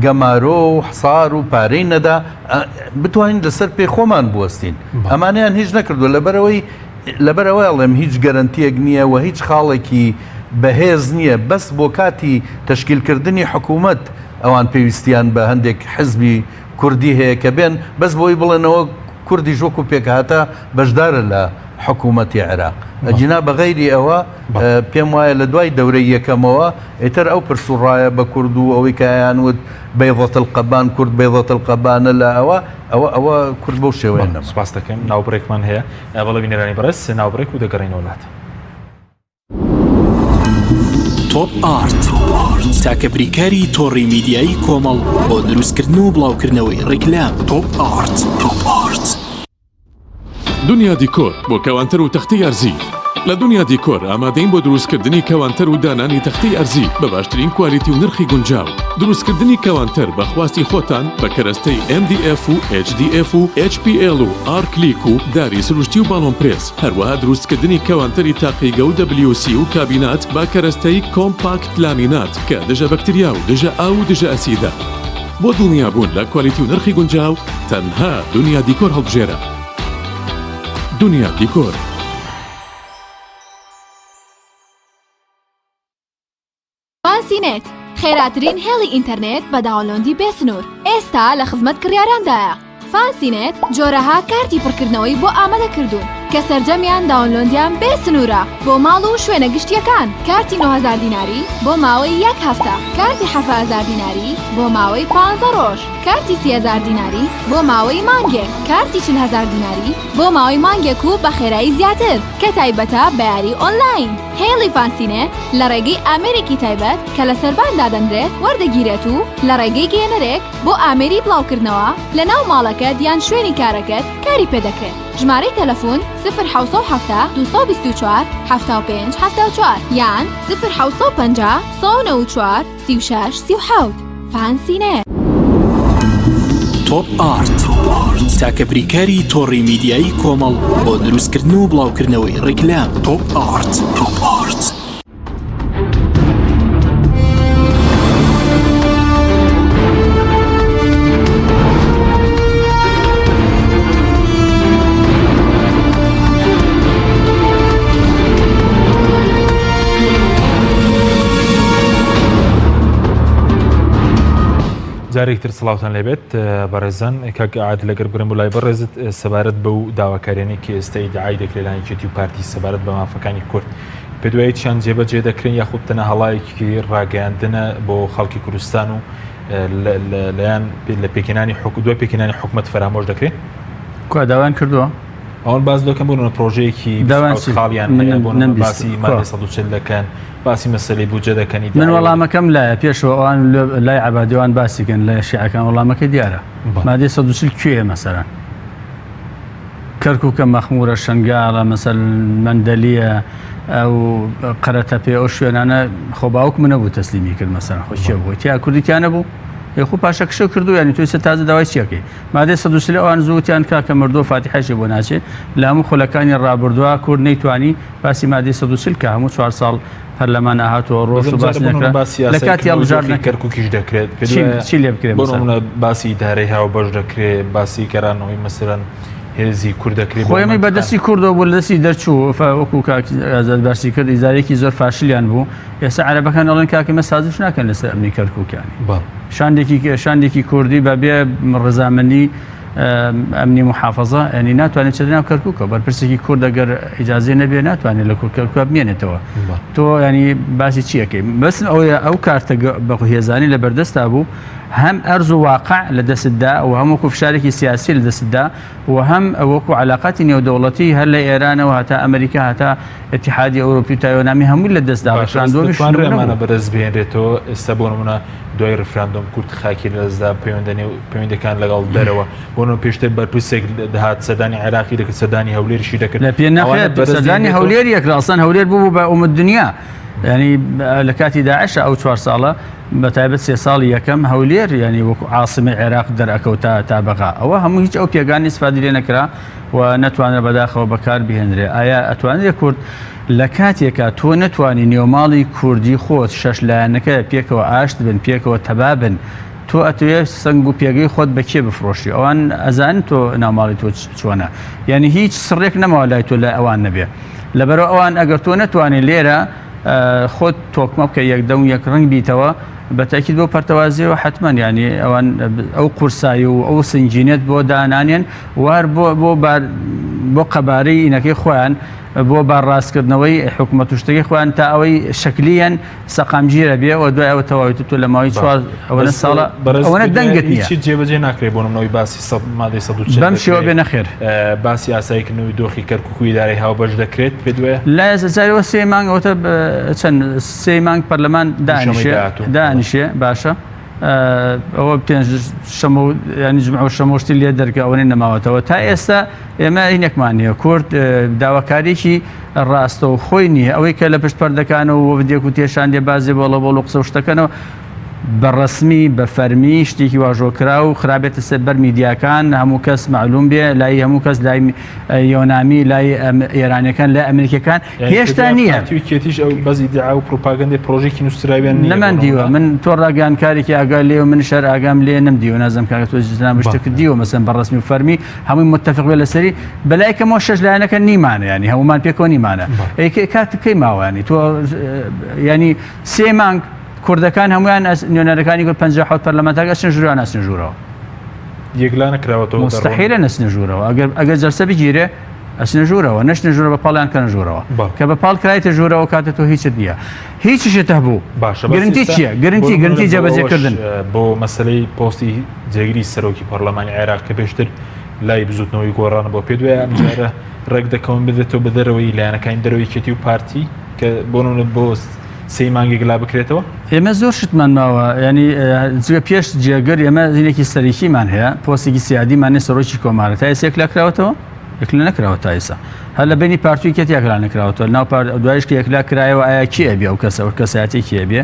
گەمارۆ و حسار و پارەی نەدا بتوانین لەسەر پێی خۆمان بوەستین ئەمانیان هیچ نەکردو لەبەرەوەی ئەڵێم هیچ گەرنتیەک نییە و هیچ خاڵێکی بەهێز نییە بەس بۆ کاتی تەشکیلکردنی حکوومەت ئەوان پێویستیان بە هەندێک حزبی کوردی هەیە کە بێن بەس بۆی بڵێنەوە کوردی ژۆکو پێکهاتە بەشدارە لە حکوومەتی عێراق ئەجینا بەغەیری ئەوە پێم وایە لە دوای دەورەی یەکەمەوە ئێتر ئەو پرسوڕایە بە کورد و ئەوەی کایانوت بەیضەت القەبان کورد بەیضەت القەبانە لە ئەوە کورد بەو شێوەیە نەما. سپاس دەکەم ناوبڕێکمان هەیە بەڵێ بینەرانی بەڕێز ناوبڕێک و دەگەڕێنەوە وڵات. تۆپ ئارت تاکە بریکاری تۆڕی میدیایی کۆمەڵ بۆ دروستکردن و بڵاوکردنەوەی ڕیکلام. تۆپ ئارت. دنیا دیکۆر بۆ کەوانتەر و تەختەی ئەرزی. لە دنیا دیکۆر ئامادەین بۆ دروستکردنی کەوانتەر و دانانی تەختەی ئەرزی بە باشترین کوالیتی و نرخی گونجاو. دروستکردنی کەوانتەر بە خواستی خۆتان بە کەرەستەی MDF و HDF و HPL و R-Click و داری سروشتی و باڵۆن پرێس. هەروەها دروستکردنی کەوانتەری تاقیگە و WC و کابینات با کەرەستەی کۆمپاکت لامینات کە دژە بەکتریا و دژە ئاو و دژە ئەسیدە. بۆ دڵنیابوون لە کوالیتی و نرخی گونجاو تەنها دنیا دیکۆر هەڵبژێرە. دنیا دیکۆر. فانسینێت خێراترین هێڵی ئینتەرنێت بە داوڵۆندی بێسنوور ئێستا لە خزمەت کڕیاراندایە. فانسینێت جۆرەها کارتی پڕکردنەوەی بۆ ئامادەکردوون کە سەرجەمیان داوڵۆندیان بێسنوورە بۆ ماڵ و شوێنە گشتیەکان. کارتی 9000 دیناری بۆ ماوەی 1 هەفتە، کارتی 7000 دیناری بۆ ماوەی 15 ڕۆژ، کارتی 30000 دیناری بۆ ماوەی مانگێک، کارتی 40000 دیناری بۆ ماوەی مانگێک و بە خێرایی زیاتر کە تایبەتە بە یاری ئۆنلاین. هێڵی فانسینێت لە ڕێگەی ئامێرێکی تایبەت کە لە سەربان دادەنرێت وەردەگیرێت و لە ڕێگەی گێنەرێک بۆ ئامێری بڵاوکردنەوە لە ناو ماڵەکەت یان شوێنی کارەکەت کاری پێدەکرێت. ژمارەی تەلەفۆن 070 224 75 74 یان 050 194 36 37. فانسینێت. تۆپ ئارت تاکە بریکاری تۆڕی میدیایی کۆمەڵ بۆ دروستکردن و بڵاوکردنەوەی ڕیکلام. تۆپ ئارت. جارێکتر سڵاوتان لێبێت بەڕێزان کاک عاد لەگەر برم و لای بەڕێزت سەبارەت بەو داواکاریانی کە ئێستای داعای دەکرێت کێتی و پارتی سەبارەت بە مافەکانی کورد پێ دوایی چیان جێبەجێ دەکرێن یاخود تەنە هەڵایەکی ڕاگەیاندنە بۆ خەڵکی کوردستان و لەیان لە پێکێنانی دوای پێکێنانی حکومەت فەرامۆش دەکرێت؟ کو داوان کردووە؟ ئەوان باز دەکەم بۆ پرۆژەیەکی خاڵیان بۆ باسی مادەی 140 دەکەن، باسی مەسەلەی بودجە دەکەنی. من وەڵامەکەم لایە پێشەوە ئەوان لای عەبادیەوان باسیکەن لە شیعەکان وەڵامەکە دیارە. مادەی 140 کوێیە مەسەلەن؟ کەرکووکە مەخمورە، شەنگاڵە، مەسەل مەندەلیە، ئەو قەرەتەپێ ئەو شوێنانە خۆ باوک منە بوو تەسلیمی کرد مەسەلەن خۆ چێ بوو تیا کوردیتیانە بوو یخو پاشە کشە کردو ینی توی تازە داوای چیەکەی مادەی 140 ئەوان زووتیان کاکە مردۆ فاتیحەشی بۆ ناچێت لە هەموو خۆلەکانی ڕابردووە کورد نەیتوانی باسی مادەی 140 کە هەموو 4 ساڵ پەرلەمان ئاهاتەوە ڕۆژ و باسی نەکرا لە کاتی هەڵبژاردنەوەی کەرکووکیش دەکرێت چی لێ بکرێت بۆ باسی دارەی هاو بەش دەکرێت باسی گەرانەوەی مەسەلەن هێزی کوورد دەکرێت خۆیەمی بەدەستی کوردەوە بۆ لەدەستی دەرچوو وەکو ئازاد بارسی کرد ئیزارێکی زۆر فاشلیان بوو ئێستا عەرەبەکان دەڵێن کاکەمە سازش ناکەن لەسەر ئەمنی کەرکووکیانی شاندێکی کوردی بەبێ ڕێزامەندی ئەمنی محافەزە ئەنی ناتوانێت چێت ناو کەرکووکە بەرپرسێکی کورد ئەگەر ئیجازە نەبێ ناتوانێت لە کەرکووک بمێنێتەوە تۆ ینی باسی چیەکەی بەس ئەو کارتە بەهێزانی لە بەردەستا بوو هەم ئەرز و واقع لە دەستدا و هەم وەکو فشارێکی سیاسی لە دەستدا و هەم وەکو علاقاتی نێودەوڵەتی هەر لە ئێرانەوە هەتا ئەمریکا هەتا اتحادی ئەوروپی و تایوانامی هەمووی لە دەستدا ڕێمانە بەرز بهێنرێتەوە ئێستا بۆ نمونە دوای ڕفراندۆم کورد خاکی لە دەستدا پەیوەندەکان لەگەڵ دەرەوە بۆ پێشتر بەرپرسێک دەهات سەردانی عێراقی دەکرد سەردانی هەولێریشی دەکرد لە پێ نەخێت سەردانی هەولێر یەکڕاستان هەولێر بوو بە ئومد دنیا ینی لە کاتی داعش ئەو 4 ساڵە بە تایبەت 3 ساڵی یەکەم هەولێر ینی وەکو عاصمەی عێراق دەرئەکەوتا تا بەغا ئەوە هەموو هیچ ئەو پێگانی استفادە لێ نەکرا و نەتوانێت بەداخەوە بەکار بهێنرێ ئایا ئەتوانێت کورد لە کاتێکە تۆ نەتوانی نێوماڵی کوردی خۆت شەش لایەنەکە پێکەوە ئاشت بن پێکەوە تەبا بن تۆ ئەتوێت سنگ و پێگەی خۆت بەکێ بفرۆشی ئەوان ئەزان تۆ ناوماڵی تۆ چۆنە یعنی هیچ سڕێک نەماوە لای تۆ لە ئەوان نەبێ لەبەرەوە ئەوان ئەگەر تۆ نەتوانێت لێرە خۆت تۆکمە بکە یەکدەم یەک ڕنگ بیتەوە بەتاکید بۆ پەرتەوازیەوە حتمما ینی ئەوان ئەو قورسایی و ئەو سنجینێت بۆ دانانیان وار بۆ قەبارەی ئینەکەی خۆیان بۆ باڕاستکردنەوەی حکوومەت و شتێکی خۆیان تا ئەوەی شکلیان سەقامگیرە بێ و دوای ئەوە تەواویت تۆ لە ماوەی 4 ساڵە ئەوەنە دەنگت نییە چی جێبەجێ ناکرێت بۆ نمونەوەی باسی مادەی 140 بەم شێوە بێ نەخێر باسی ئاساییکردنەوەی دۆخی کەرکووی ئیدارەی هاوبەش دەکرێت پێ دوێ لا زارەوە 3 مانگ ئەوتە چەند 3 مانگ پەرلەمان دانیشێ باشە ئەوە پێنج شەمە ینی جمعە و شەمۆشتی لێ دەرکە ئەوەی نەماوەتەوە تا ئێستا ئێمە هینێکمان نییە کورد داواکاریی ڕاستە و خۆی نییە ئەوەی کە لە پشت پەردەکانەوە وەدێک و تێشان دێ بازێ بۆڵە بۆ قسە و شتەکەنەوە بەڕسمی بە فەرمی شتێکی واژۆکرا و خراپێتە سەر بەر میدیاکان هەموو کەس معلوم بێ لای هەموو کەس لای یۆنامی لای ئێرانەکان لای ئەمریکەکان هێشتا نییە کێتیش ئەو بەزی دعا و پروپاگەندی پرۆژێکی نووسراویان نەمان دیوە من تۆ ڕاگەانکارێکی ئاگا لێ و من شەر ئاگام لێ نەمدیوە نازم کاکە تۆ جناب شتێک دیوە مەسەن بەڕسمی و فەرمی هەمووی متفق بێ لەسەری بەلایکەمەوە 6 لایەنەکە نیمانە ینی هەمومان پێکەوە نیمانە کاتکەی ماوەیانی تۆ ینی 3 مانگ کوردەکان هەمویان نوێنەرەکانی کورد 57 پەرلەمانتاک ئەچن ژوورەوە ناچن ژوورەوە یەکلا نەکراوەتەوە مستحیلە نەچنە ژوورەوە ئەگەر جەلسە بگیرێ ئەچنە ژوورەوە نەچنە ژوورەوە بە پاڵیان کەنە ژوورەوە کە بە پاڵ کرایتە ژوورەوە کاتە تۆ هیچت نییە هیچیشت هەبوو گرنتی چییە گرنتی جێبەجێکردن بۆ مەسلەی پۆستی جێگیری سەرۆکی پەرلەمانی عێراق کە پێشتر لای بزوتنەوەی گۆڕانە بۆ پێ دوای ئەمجارە ڕێک دەکەون بدێتەوە بە دەرەوەی لایەنەکانی دەرەوەیەکێتی و پارتی کە بۆ 3 مانگێک لا بکرێتەوە ئێمە زۆر شتمان ماوە ینی جگە پێش جێگەر ئێمە زینێکی سەرێکیمان هەیە پۆستێکی سیادیمانێ سەرۆکی کۆمارە تا ئێستا یەکلا کراوەتەوە یەکلا نەکراوە تا ئێستا هەر لە بینی پارتوی کێت یەکلا نەکراوەتەوە ناو دوایش کە یەکلا کرایەوە ئایا کێ بێ ئەو کەسەوە کەسایەتی کێ بێ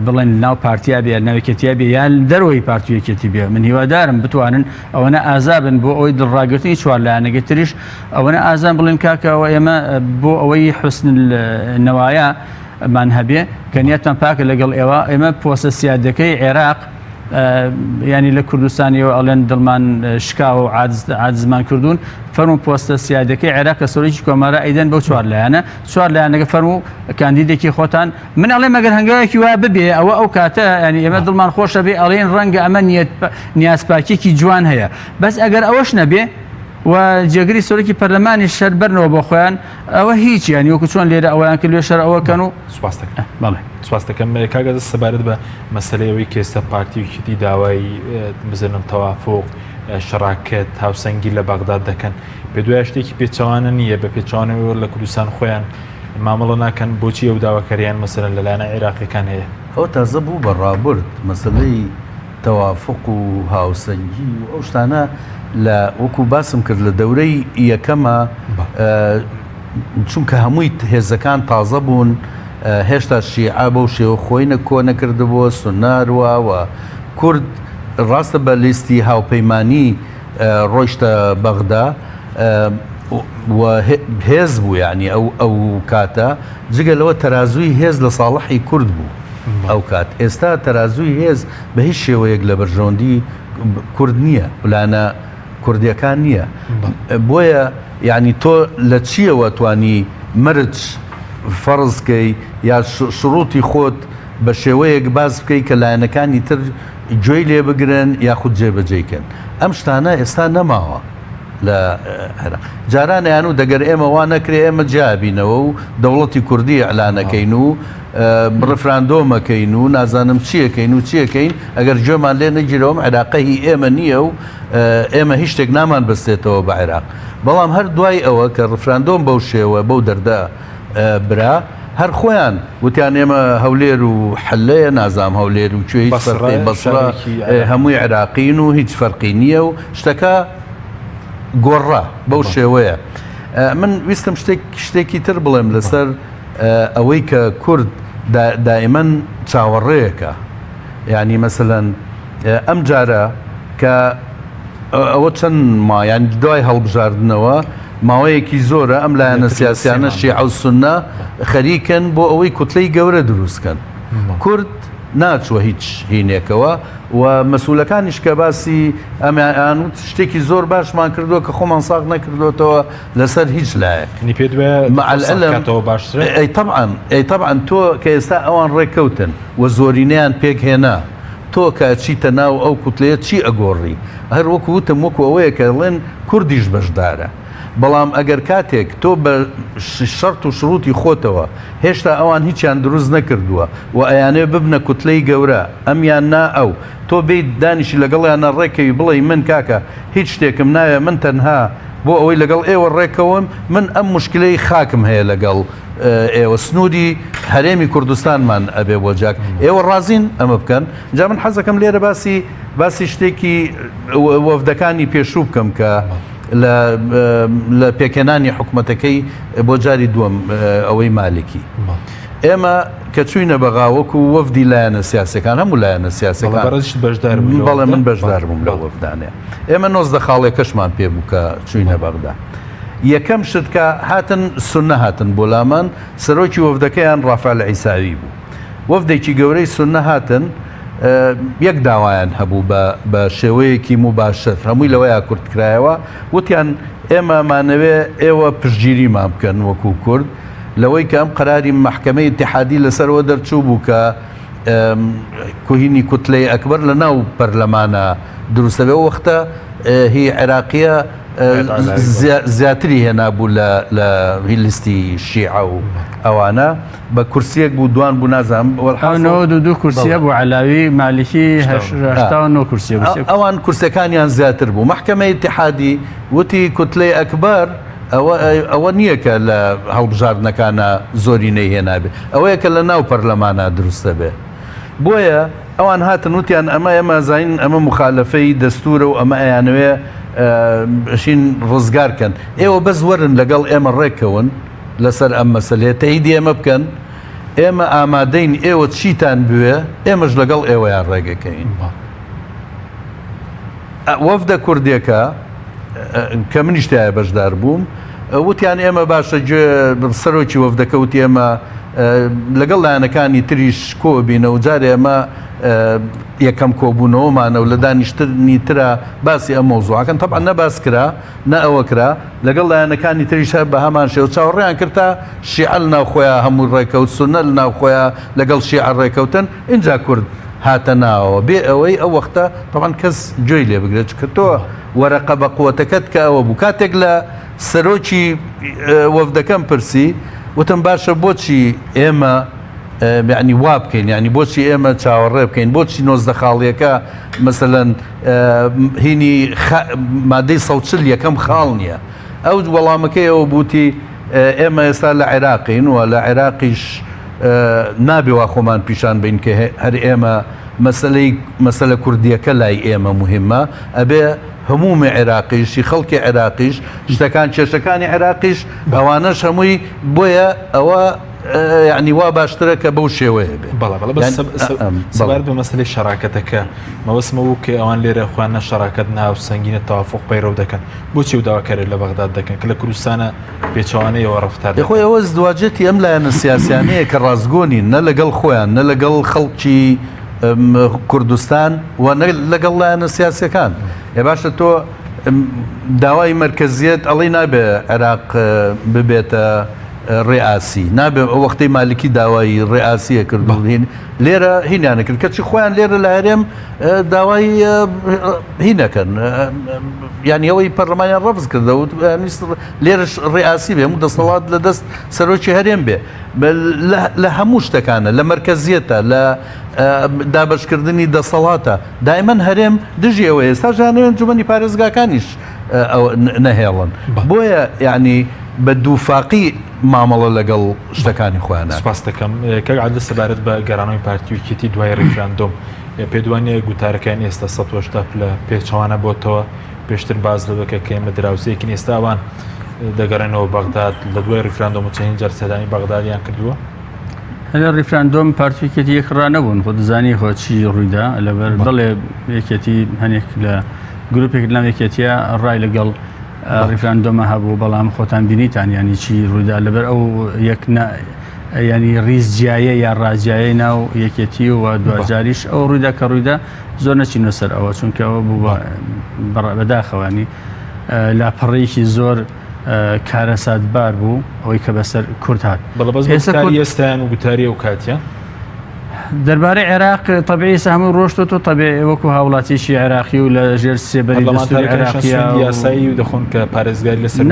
بڵێن ناو پارتیا بێ ناوێکێتیا بێ یان دەرەوەی پارتویەکێتی بێ من هیوادارم بتوانن ئەوەنە ئازابن بۆ ئەوەی دڵڕاگرتنی 4 لایەنەکە تریش ئەوەنە ئازان بڵێن کاکەوە ئێمە بۆ ئەوەی حوسن نەوایە مان هەبێ کە نیەتمان پاکە لەگەڵ ئێمە پۆستە سیادەکەی عێراق ینی لە کوردستانیەوە ئەڵێن دڵمان شکاوە و عاجزمان کردوون فەرمو پۆستە سیادەکەی عێراق کە سەرۆکی کۆمارە ئەیدەن بەو 4 لایەنە 4 لایەنەکە فەرموو کاندیدێکی خۆتان من ئەڵێ مەگەر هەنگاوێکی وا ببێ ئەو کاتە ینی ئێمە دڵمان خۆشە بێ ئەڵێن ڕەنگە ئەمە نیازپاکێکی جوان هەیە بەس ئەگەر ئەوەش نەبێ و جێگری سەرۆکی پەرلەمانی شەر بەرنەوە بۆ خۆیان ئەوە هیچ ینی وەکو چۆن لێرە ئەویان کرد لێ شەر ئەوەکەن و سواس دەکەم کاگە سەبارەت بە مەسلەیەوەی کە ئێستا پارتیویکیتی داوای بزنم تەوافق شەراکەت هاوسەنگی لە بەغداد دەکەن پێ دوای شتێکی پێچەوانە نییە بە پێچوانەوە لە کوردستان خۆیان مامەڵە ناکەن بۆچی ئەو داواکاریان مەسەرەن لەلایەنە عێراقیەکان هەیە ئەو تازە بوو بە ڕابرد مەسلەی تەوافق و هاوسەنگی و ئەو شتانە لە وەکو باسم کرد لە دەورەی یەکەمە چونکە هەمووی هێزەکان تازە بوون هێشتا شیعە بەو شێوە خۆی کۆ نەکردبووە سوناروە و کورد ڕاستە بە لیستی هاوپەیمانی ڕۆیشتە بەغدا هێز بوو یعنی ئەو کاتە جگە لەوە تەرازووی هێز لە ساڵحی کورد بوو ئەو کات ئێستا تەرازووی هێز بە هیچ شێوەیەک لە بەرژەوەندی کورد نییە ولانە کوردیەکان نییە بۆیە یعنی تۆ لە چیەوە توانی مرج فەرزکەی یا شروعی خۆت بە شێوەیەک باز بکەی کە لایەنەکانی تر گوێی لێ بگرن یاخود جێبەجێکن ئەم شتانە ئێستا نەماوە لە جارانیان و دەگەر ئێمە وا نەکرێ ئێمە جیابینەوە و دەوڵەتی کوردی ئەلانەکەین و ڕفراندۆمەکەین و نازانم چیەکەین و چیەکەین ئەگەر گوێمان لێ نەگیرەوەم عێراقی ئێمە نییە و ئێمە هیچ شتێک نامان بەستێتەوە بە عێراق بەڵام هەر دوای ئەوە کە ڕفراندۆم بەو شێوە بەو دەردە برا هەر خۆیان وتیان ئێمە هەولێر و حلەیە نازام هەولێر و کوێ بەسرا هەمووی عێراقین و هیچ فەرقی نییە و شتەکە گۆڕا بەو شێوەیە من ویستم شتێکی تر بڵێم لەسەر ئەوەی کە کورد دائیمەن چاوەڕێیەکە یعنی مەسەلەن ئەم جارە کە ئەوە چەند مایان دوای هەڵبژاردنەوە ماوەیەکی زۆرە ئەم لایەنە سیاسیانە شیعە و سونە خەریکن بۆ ئەوەی کوتلەی گەورە دروستکەن کورد ناچوە هیچ هینێکەوە و مەسئولەکانیش کە باسی ئەمیان شتێکی زۆر باشمان کردووە کە خۆمان ساغ نەکردوێتەوە لەسەر هیچ لایەک پێ باشترێ طبعاً تۆ کە ئێستا ئەوان ڕێککەوتن و زۆرینیان پێک هێنا تۆ کە چیتە ناو ئەو کوتلەیە چی ئەگۆڕی هەر وەکو وتم وەکو ئەوەیە کە دەڵێن کوردیش بەشدارە بەڵام ئەگەر کاتێک تۆ بە شەرت و شروعی خۆتەوە هێشتا ئەوان هیچیان دروست نەکردووە و ئەیانێ ببنە کوتلەی گەورە ئەمیان نا ئەو تۆ بیت دانیشی لەگەڵیانە ڕێکەوی بڵێ من کاکە هیچ شتێکم ناوێ من تەنها بۆ ئەوەی لەگەڵ ئێوە ڕێکەوەم من ئەم مشکلەی خاکم هەیە لەگەڵ ئێوە سنووری هەرێمی کوردستانمان ئەبێ بۆ جاک ئێوە ڕازین ئەمە بکەن جا من حەزەکەم لێرە باسی شتێکی وەفدەکانی پێشوو بکەم کە لە پێکێنانی حکوومەتەکەی بۆ جاری دووەم ئەوەی مالکی ئێمە کە چوینە بەغاوەکو وەفدی لایەنە سیاسەکان هەموو لایەنە سیاسەکان بەڵێ من بەشدار بووم لە وەفدانێ ئێمە 90 خاڵێکەشمان پێ بوو کە چوینە بەغدا یەکەم شت کە هاتن سونە هاتن بۆ لامان سەرۆکی وەفدەکەیان ڕافعل عیساوی بوو وەفدێکی گەورەی سونە هاتن یەک داوایان هەبوو بە شێوەیەکی مباشر هەمووی لەوەیە کوردکرایەوە وتیان ئێمەمانەوێ ئێوە پشتگیریمان بکەن وەکو کورد لەوەی کە ئەم قەراری مەحکەمەی اتحادی لەسەرەوە دەرچوو بوو کە کوهینی کوتلەی ئەکبەر لە ناو پەرلەمانە دروستەبێ وەختە هی عێراقیە زیاتری هێنابوو لە هیلیستی شیعە و ئەوانە بە کورسیەک بوو دوان بوو نازانم دوو کورسیە بوو علاوی مالیکی 89 کورسی ئەوان کورسەکانیان زیاتر بوو محکەمەی اتحادی وتی کوتلەی ئەکبەر ئەوە نییە کە لە هەڵبژاردنەکانە زۆری نەیهێنابێ ئەوەیە کە لە ناو پەرلەمانە دروستە بێ بۆیە ئەوان هاتن وتیان ئەمە زین ئەمە مخالفەی دەستورە و ئەمە ئەیانوێ شین ڕزگارکەن ئێوە بەس وەرن لەگەڵ ئێمە ڕێکەون لەسەر ئەم مەسەلێ تەیدی ئێمە بکەن ئێمە ئامادەین ئێوە چیتان بوێ ئێمەش لەگەڵ ئێوەیان ڕێگەکەین وەفدە کوردێکە کە منیش تایە بەشدار بووم وتیان ئێمە باشە سەرۆکی وەفدەکە وتی ئێمە لەگەڵ لایەنەکانی تریش کۆ بینە و جارێ ئەمە یەکەم کۆبوونەوەمانە و لە دانیشتنی ترە باسی ئەم مۆزوعەکەن تەبعا نەباس کرا نە ئەوە کرا لەگەڵ لایەنەکانی تریش بە هەمان شێوە چاوەڕێیان کرتا شیعە لە ناوخۆیان هەموو ڕێکەوت سونە لە ناوخۆیان لەگەڵ شیعە ڕێکەوتن اینجا کورد هاتە ناوەوە بێ ئەوەی ئەو وەختە تەبعا کەس گوێی لێ بگرێت کە تۆ وەرەقە بە قووەتەکەت کە ئەوە بوو کاتێک لە سەرۆکی وەفدەکەم پرسی وتم باشە بۆچی ئێمە یعنی وا بکەین ینی بۆچی ئێمە چاوەڕێ بکەین بۆچی 90 خاڵیەکە مەسەلەن هینی مادەی 140 یەکەم خاڵ نییە ئەو وەڵامەکەی ئەوە بوتی ئێمە ئێستا لە عێراقین و لە عێراقیش نابێوا خۆمان پیشان بین کە هەر ئێمە مەسەلە کوردیەکە لای ئێمە مهمە ئەبێ هەمومی عێراقیشی خەڵکی عێراقیش شتەکان کێشەکانی عێراقیش ئەوانەش هەمووی بۆیە ئەوە یعنی وا باشترە کە بەو شێوەیە بێ سەبارەت بە مەسەلەی شەراکەتەکە مەوەسمە بوو کە ئەوان لێرە خوان نە شەراکەت ناو سەنگینە تەوافق پەیڕەو دەکەن بۆچی و داواکارێت لە بەغداد دەکەن کە لە کوردستانە پێچەوانەیەوە ڕەفتار خۆی ئەوە زدواجەتی ئەم لایەنە سیاسیانەیە کە ڕازگۆنین نە لەگەڵ خۆیان نە لەگەڵ خەڵکی کوردستان و لەگەڵ لایەنە سیاسەکان ێ باشە تۆ داوای مرکزیت ئەڵێ نابێ عێراق ببێتە ڕێئاسی نابێ ئەو وەختەی مالکی داوای ڕێئاسیە کردوین لێرە هینیانە کرد کەچی خۆیان لێرە لە هەرێم داوای هینەکەن یانی ئەوەی پەرلەمانیان ڕەفز کردەوە لێرەش ڕێئاسی بێ هەموو دەسەڵات لە دەست سەرۆکی هەرێم بێ لە هەموو شتەکانە لە مرکزیەتە لە دابەشکردنی دەسەڵاتە دایمەن هەرێم دژی ئەوە ئێستا ژانەوێن جومەنی پارێزگاکانیش نەهێڵن بۆیە یعنی بە دووفاقی مامەڵە لەگەڵ شتەکانی خۆیانە سپاس دەکەم کە عادە سەبارەت بە گەڕانەوەی پارتی وکێتی دوای ڕێفراندۆم پێدوانێ گوتارەکانی ئێستا 180 لە پێچەوانە بۆتەوە پێشتر باز لەوەکە کە ئێمە دراوسەیەکی ئێستاوان دەگەڕێنەوە بەغداد لە دوای ڕێفراندۆم و چەند جار سەردانی بەغدادیان کردووە هەلە ڕێفراندۆم پارتی وکێتی یەکڕا نەبوون خۆ دەزانی خۆ چی ڕوویدا لەبەر دڵێ یەکێتی هەنێک لە گروپێک لەم یەکێتیە ڕای لەگەڵ ڕێفراندۆمە هەبوو بەڵام خۆتان بینیتان ینی چی ڕوویدا لەبەر ئەو ینی ریزجیایە یا ڕاجایە ناو یەکێتی و دوجاریش ئەو ڕوویدا کە ڕوویدا زۆر نەچینە سەر ئەوە چونکە ئەوە بوو بەداخەوانی لاپەڕەیەکی زۆر کارە سادبار بوو ئەوەی کە بەسەر کورد هات ئێستایان و گوتاری ئەو کاتیە دەربارەی عێراق طبیعی هەموو ڕۆشتۆ طبیعی وەکو هاوڵاتیشی عێراقی و لە ژێر سێبەری دەستوری عێراقیە یاسایی دەخۆن کە پارێزگاری لەسەر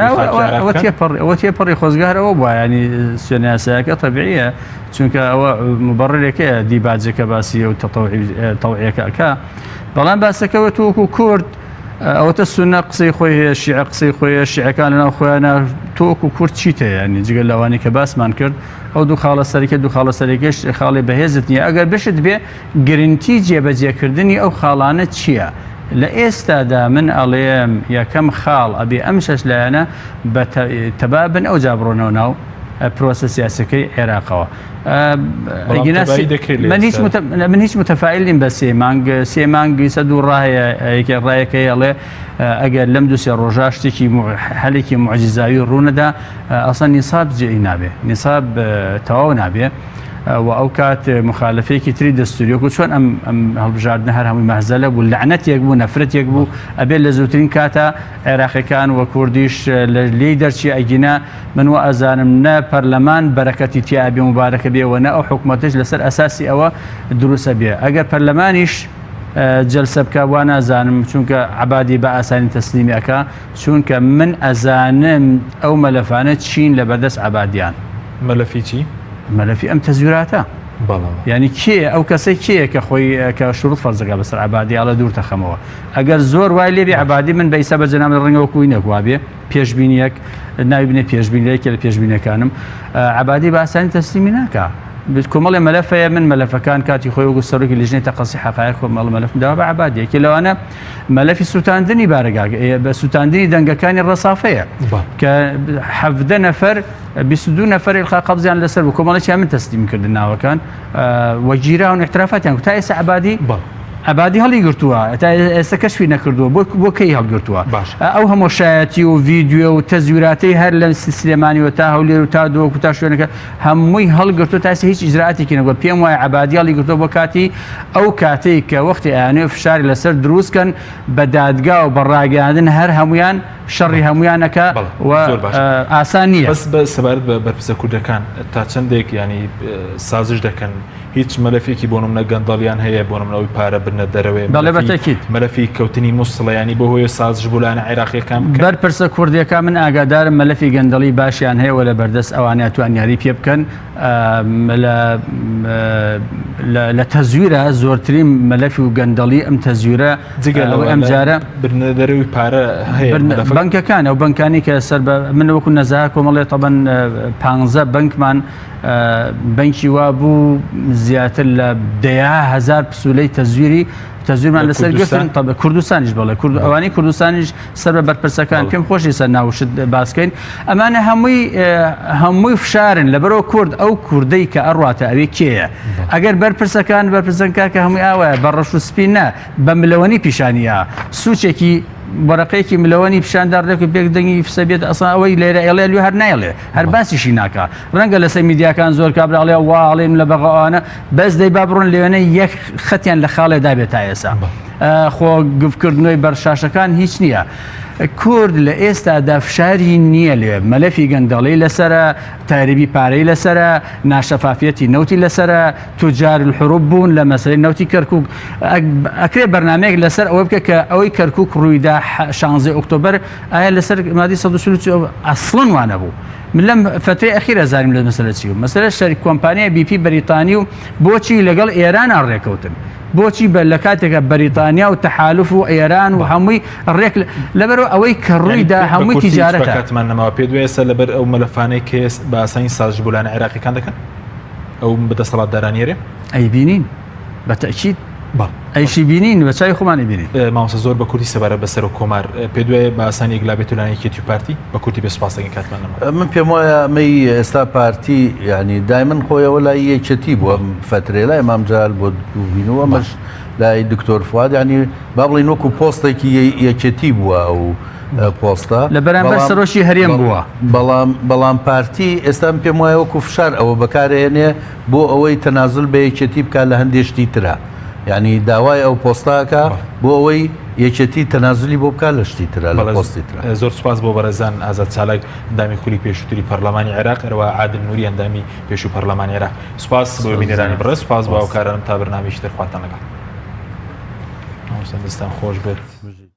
ئەوە تێپەڕی خۆزگارەوە بووە ینی سوێنە یاسایەکە طبیعیە چونکە ئەوە مبەڕێکەیە دیباجەکە باسی و تەوعیەکە بەڵام باسەکەوە وەکو کورد ئەوەتە سونە قسەی خۆی هەیە شیعە قسەی خۆیە شیعەکان لەناو خۆیانە تۆ وەکو کورد چیت هەیە ینی جگەل لەوانی کە باسمان کرد ئەو دوو خاڵە سەرکە دوو خاڵە سەرێکیش خاڵی بەهێزت نییە ئەگەر بشت بێ گرنگی جێبەجێکردنی ئەو خاڵانە چییە؟ لە ئێستادا من ئەڵێم یەکەم خاڵ ئەبێ ئەم شەش لایەنە بە تەبابن ئەو جابڕۆنەوە ناو پرۆسە سیاسەکەی عێراقەوە. من هیچ متفائل نیم بە سێ مانگی سەد و ڕایەکەی ئەڵێ ئەگەر لەم دووسێ ڕۆژە شتێکی هەلێکی معجززاوی ڕوونەدا ئەسەن نیساب جێی نابێ نیساب تەواو نابێ و ئەو کات مخالفەیەکی تری دەستوریۆک چۆن ئەم هەڵبژاردنە هەر هەمووی مەهزەلە بوو لەعنەتێک بوو نەفرەتێک بوو ئەبێت لە زووترین کاتە عێراقیەکان وە کوردیش لە لێی دەرچی ئەگینا من وە ئەزانم نە پەرلەمان بەرەکەتی تیابێ مبارەکە بێەوە نە ئەو حکوومەتش لەسەر ئەساسی ئەوە دروستە بێ ئەگەر پەرلەمانیش جەلسە بکە وا نازانم چونکە عبادی بە ئاسانی تەسلیمیەکە چونکە من ئەزانم ئەو مەلەفانە چین لە بەردەست عبادیان مەلەفی چی؟ مەلەفی ئەم تەزویراتە ینی کێ ئەو کەسەی کێیە کە خۆی کە شروط فەرزەکە بەسەر عبادیاڵە دوور تەخەمەوە ئەگەر زۆر وای لێبێ عبادی من بە ئیسا بە جەنابە ڕەنگەوە کوی نەکوا بێ پێشبینیەک ناوی بنێ پێشبینیەکە لە پێشبینەکانم عبادی بە ئاسانی تەسلیمی ناکە کۆمەڵی مەلەفەیە من مەلەفەکان کاتی خۆی وەکو سەرۆکی لژنەی تەقەسی حەقایق کۆمەڵ مەلەفداوە بە عبادیەکی لەوانە مەلەفی سووتاندنی بارگاک بە سووتاندنی دەنگەکانی ڕەسافەیە کە 17 نەفەر 22 نەفەر ئێلقا قەبزیان لەسەر بوو کۆمەڵێکیان من تەسلیم کردن ناوەکان وەگیراون احترافاتیان تا ئێستا عبادی هەڵی گرتووە تا ئێستا کەشفی نەکردووە بۆ کەی هەڵگرتووە ئەو هەمۆشایەتی و ڤیددیۆ و تەزویراتەی هەر لە سلێمانیەوە تا هەولێر و تا دۆکو تا شوێنەکە هەمووی هەڵگرتووە تا ئێستا هیچ ئیجرعاتێکی نەبووە پێم وایە عبادی هەڵی گرتووە بۆ کاتی ئەو کاتەی کە وەختی ئایانێ فشاری لەسەر دروستکەن بە دادگا و بە ڕاگەاندن هەر هەمویان شەڕی هەمویانەکە و ئاسان نییە بەس بە سەبارەت بە بەرپرسە کوردەکان تا چەندێک ینی سازش دەکەن هیچ مەلەفێکی بۆ نمونە گەندەڵیان هەیە بۆ نمونەوەی پارە بنە دەرەوەی مەلەفی کەوتنی مووسڵیانی بۆ هۆی سازش بولانە عێراقیەکان بەرپرسە کوردیەکە من ئاگادارم مەلەفی گەندەڵی باشیان هەیە لە بەردەست ئەوانە توان یاری پێ بکەن لە تەزویرە زۆرترین مەلەفی و گەندەڵی ئەم تەزویرە ئەم جارە برنە دەرەوەی پارە هەیە بنکەکان ئەو بنکانی کە سەر من وەکو نەزا کۆمەڵێ تەبەن 15 بنکمان بنکی وا بوو زیاتر لە 10,000 پسولەی تەزویرمان لەسەر گرتن کوردستانیش بڵێ ئەوانی کوردستانیش سەر بە بەرپرسەکان پێم خۆشی سەر ناوشت باسکەین ئەمانە هەمووی فشارن لەبەرەوە کورد ئەو کوردەی کە ئەڕاتە ئەوێ کێیە ئەگەر بەرپرسەکە کە هەمووی ئاوایە بە ڕەش و سپین نە بە ملەوەنی پیشانیە سوچێکی بەرەقەیەکی ملەوەنی پیشانداردەکە پێک دەنگی فسەبێت ئەسا ئەوەی لێرە ئێڵێ لێ هەر نایڵێ هەر باسیشی ناکە ڕەنگە لەسەر میدیاکان زۆر کابراڵێ واڵێم لە بەغەوانە بەس دەی با بڕۆن لێوێنە یەک خەتیان لە خاڵێدا بێت تا ئێستا خۆ گفتکردنەوەی بەرشاشەکان هیچ نییە کورد لە ئێستادا فشاری نییە لێ مەلەفی گەندەڵی لەسرە تاریبی پارەی لەسرە ناشەفافەتی نەوتی لەسرە توجار الحروب بوون لە مەسەلەی نەوتی کەرکووک ئەکرێ بەرنامەیەک لەسەر ئەوە بکە کە ئەوەی کەرکووک ڕوویدا 16 ئۆکتۆبەر ئایا لەسەر مادی 140 ئەسڵن وانە بوو من لەم فترەی ئەخیرە زانیم لە مەسەلە چی و مەسەلە شەریک کۆمپانیای BP بەریتانی و بۆچی لەگەڵ ئێرانان ڕێکەوتن بۆچی لە کاتێکە بەریتانیا و تەحالف و ئێران و هەمووی ڕێک لەبەرەوە ئەوەی کە ڕوویدا هەمووی تیجارەتە کاتمان نەماوە پێ دوێسە لەبەر ئەو مەلەفانەی کێس بە ئاسانی سازش بولانە عێراقیەکان دەکەن ئەو بەدەسەڵات دارانیێرێ ئەیبینین بەتەکید ئەیشی بینین بە چای خۆمانی بینین مامۆستا زۆر بە کوردی سەبارە بەسەر و کۆمار پێ دوێ بە ئاسانی یەکلابێت لایەنێکی پارتی بە کوردی بێسوپاسەکەی کاتمان نەما من پێم وایە ئەمەی ئێستا پارتی ینی دایمن خۆیەوە لای یەکێتی بووە فترێ لای مامجار بۆ دووبینەوە مەش لای دکتۆر فواد ینی با بڵین وەکو پۆستێکی یەکێتی بووە و پۆستە لە بەرامبەر سەرۆکی هەرێم بووە بەڵام پارتی ئێستا پێم وایە وەکو فشار ئەوە بەکارهێنێ بۆ ئەوەی تەنازل بە یەکێتی بکات لە هەندێشتی ترە یعنی داوای ئەو پۆستاکە بۆ ئەوەی یەکێتی تەنازلی بۆ بکات لە شتی ترە لە پۆستی ترە. زۆر سوپاس بۆ بەرەزان ئازاد چالاک ئەندامی خولی پێشووتری پەرلەمانی عێراق هەروە عادل نووری ئەندامی پێشوو پەرلەمانی عێراق. سوپاس بۆ بینەرانی بڕە، سوپاس بۆ ئەو کارانم تا بەرنامەیەکی تر خواتان لەگەڵ. دەستان خۆش بێت.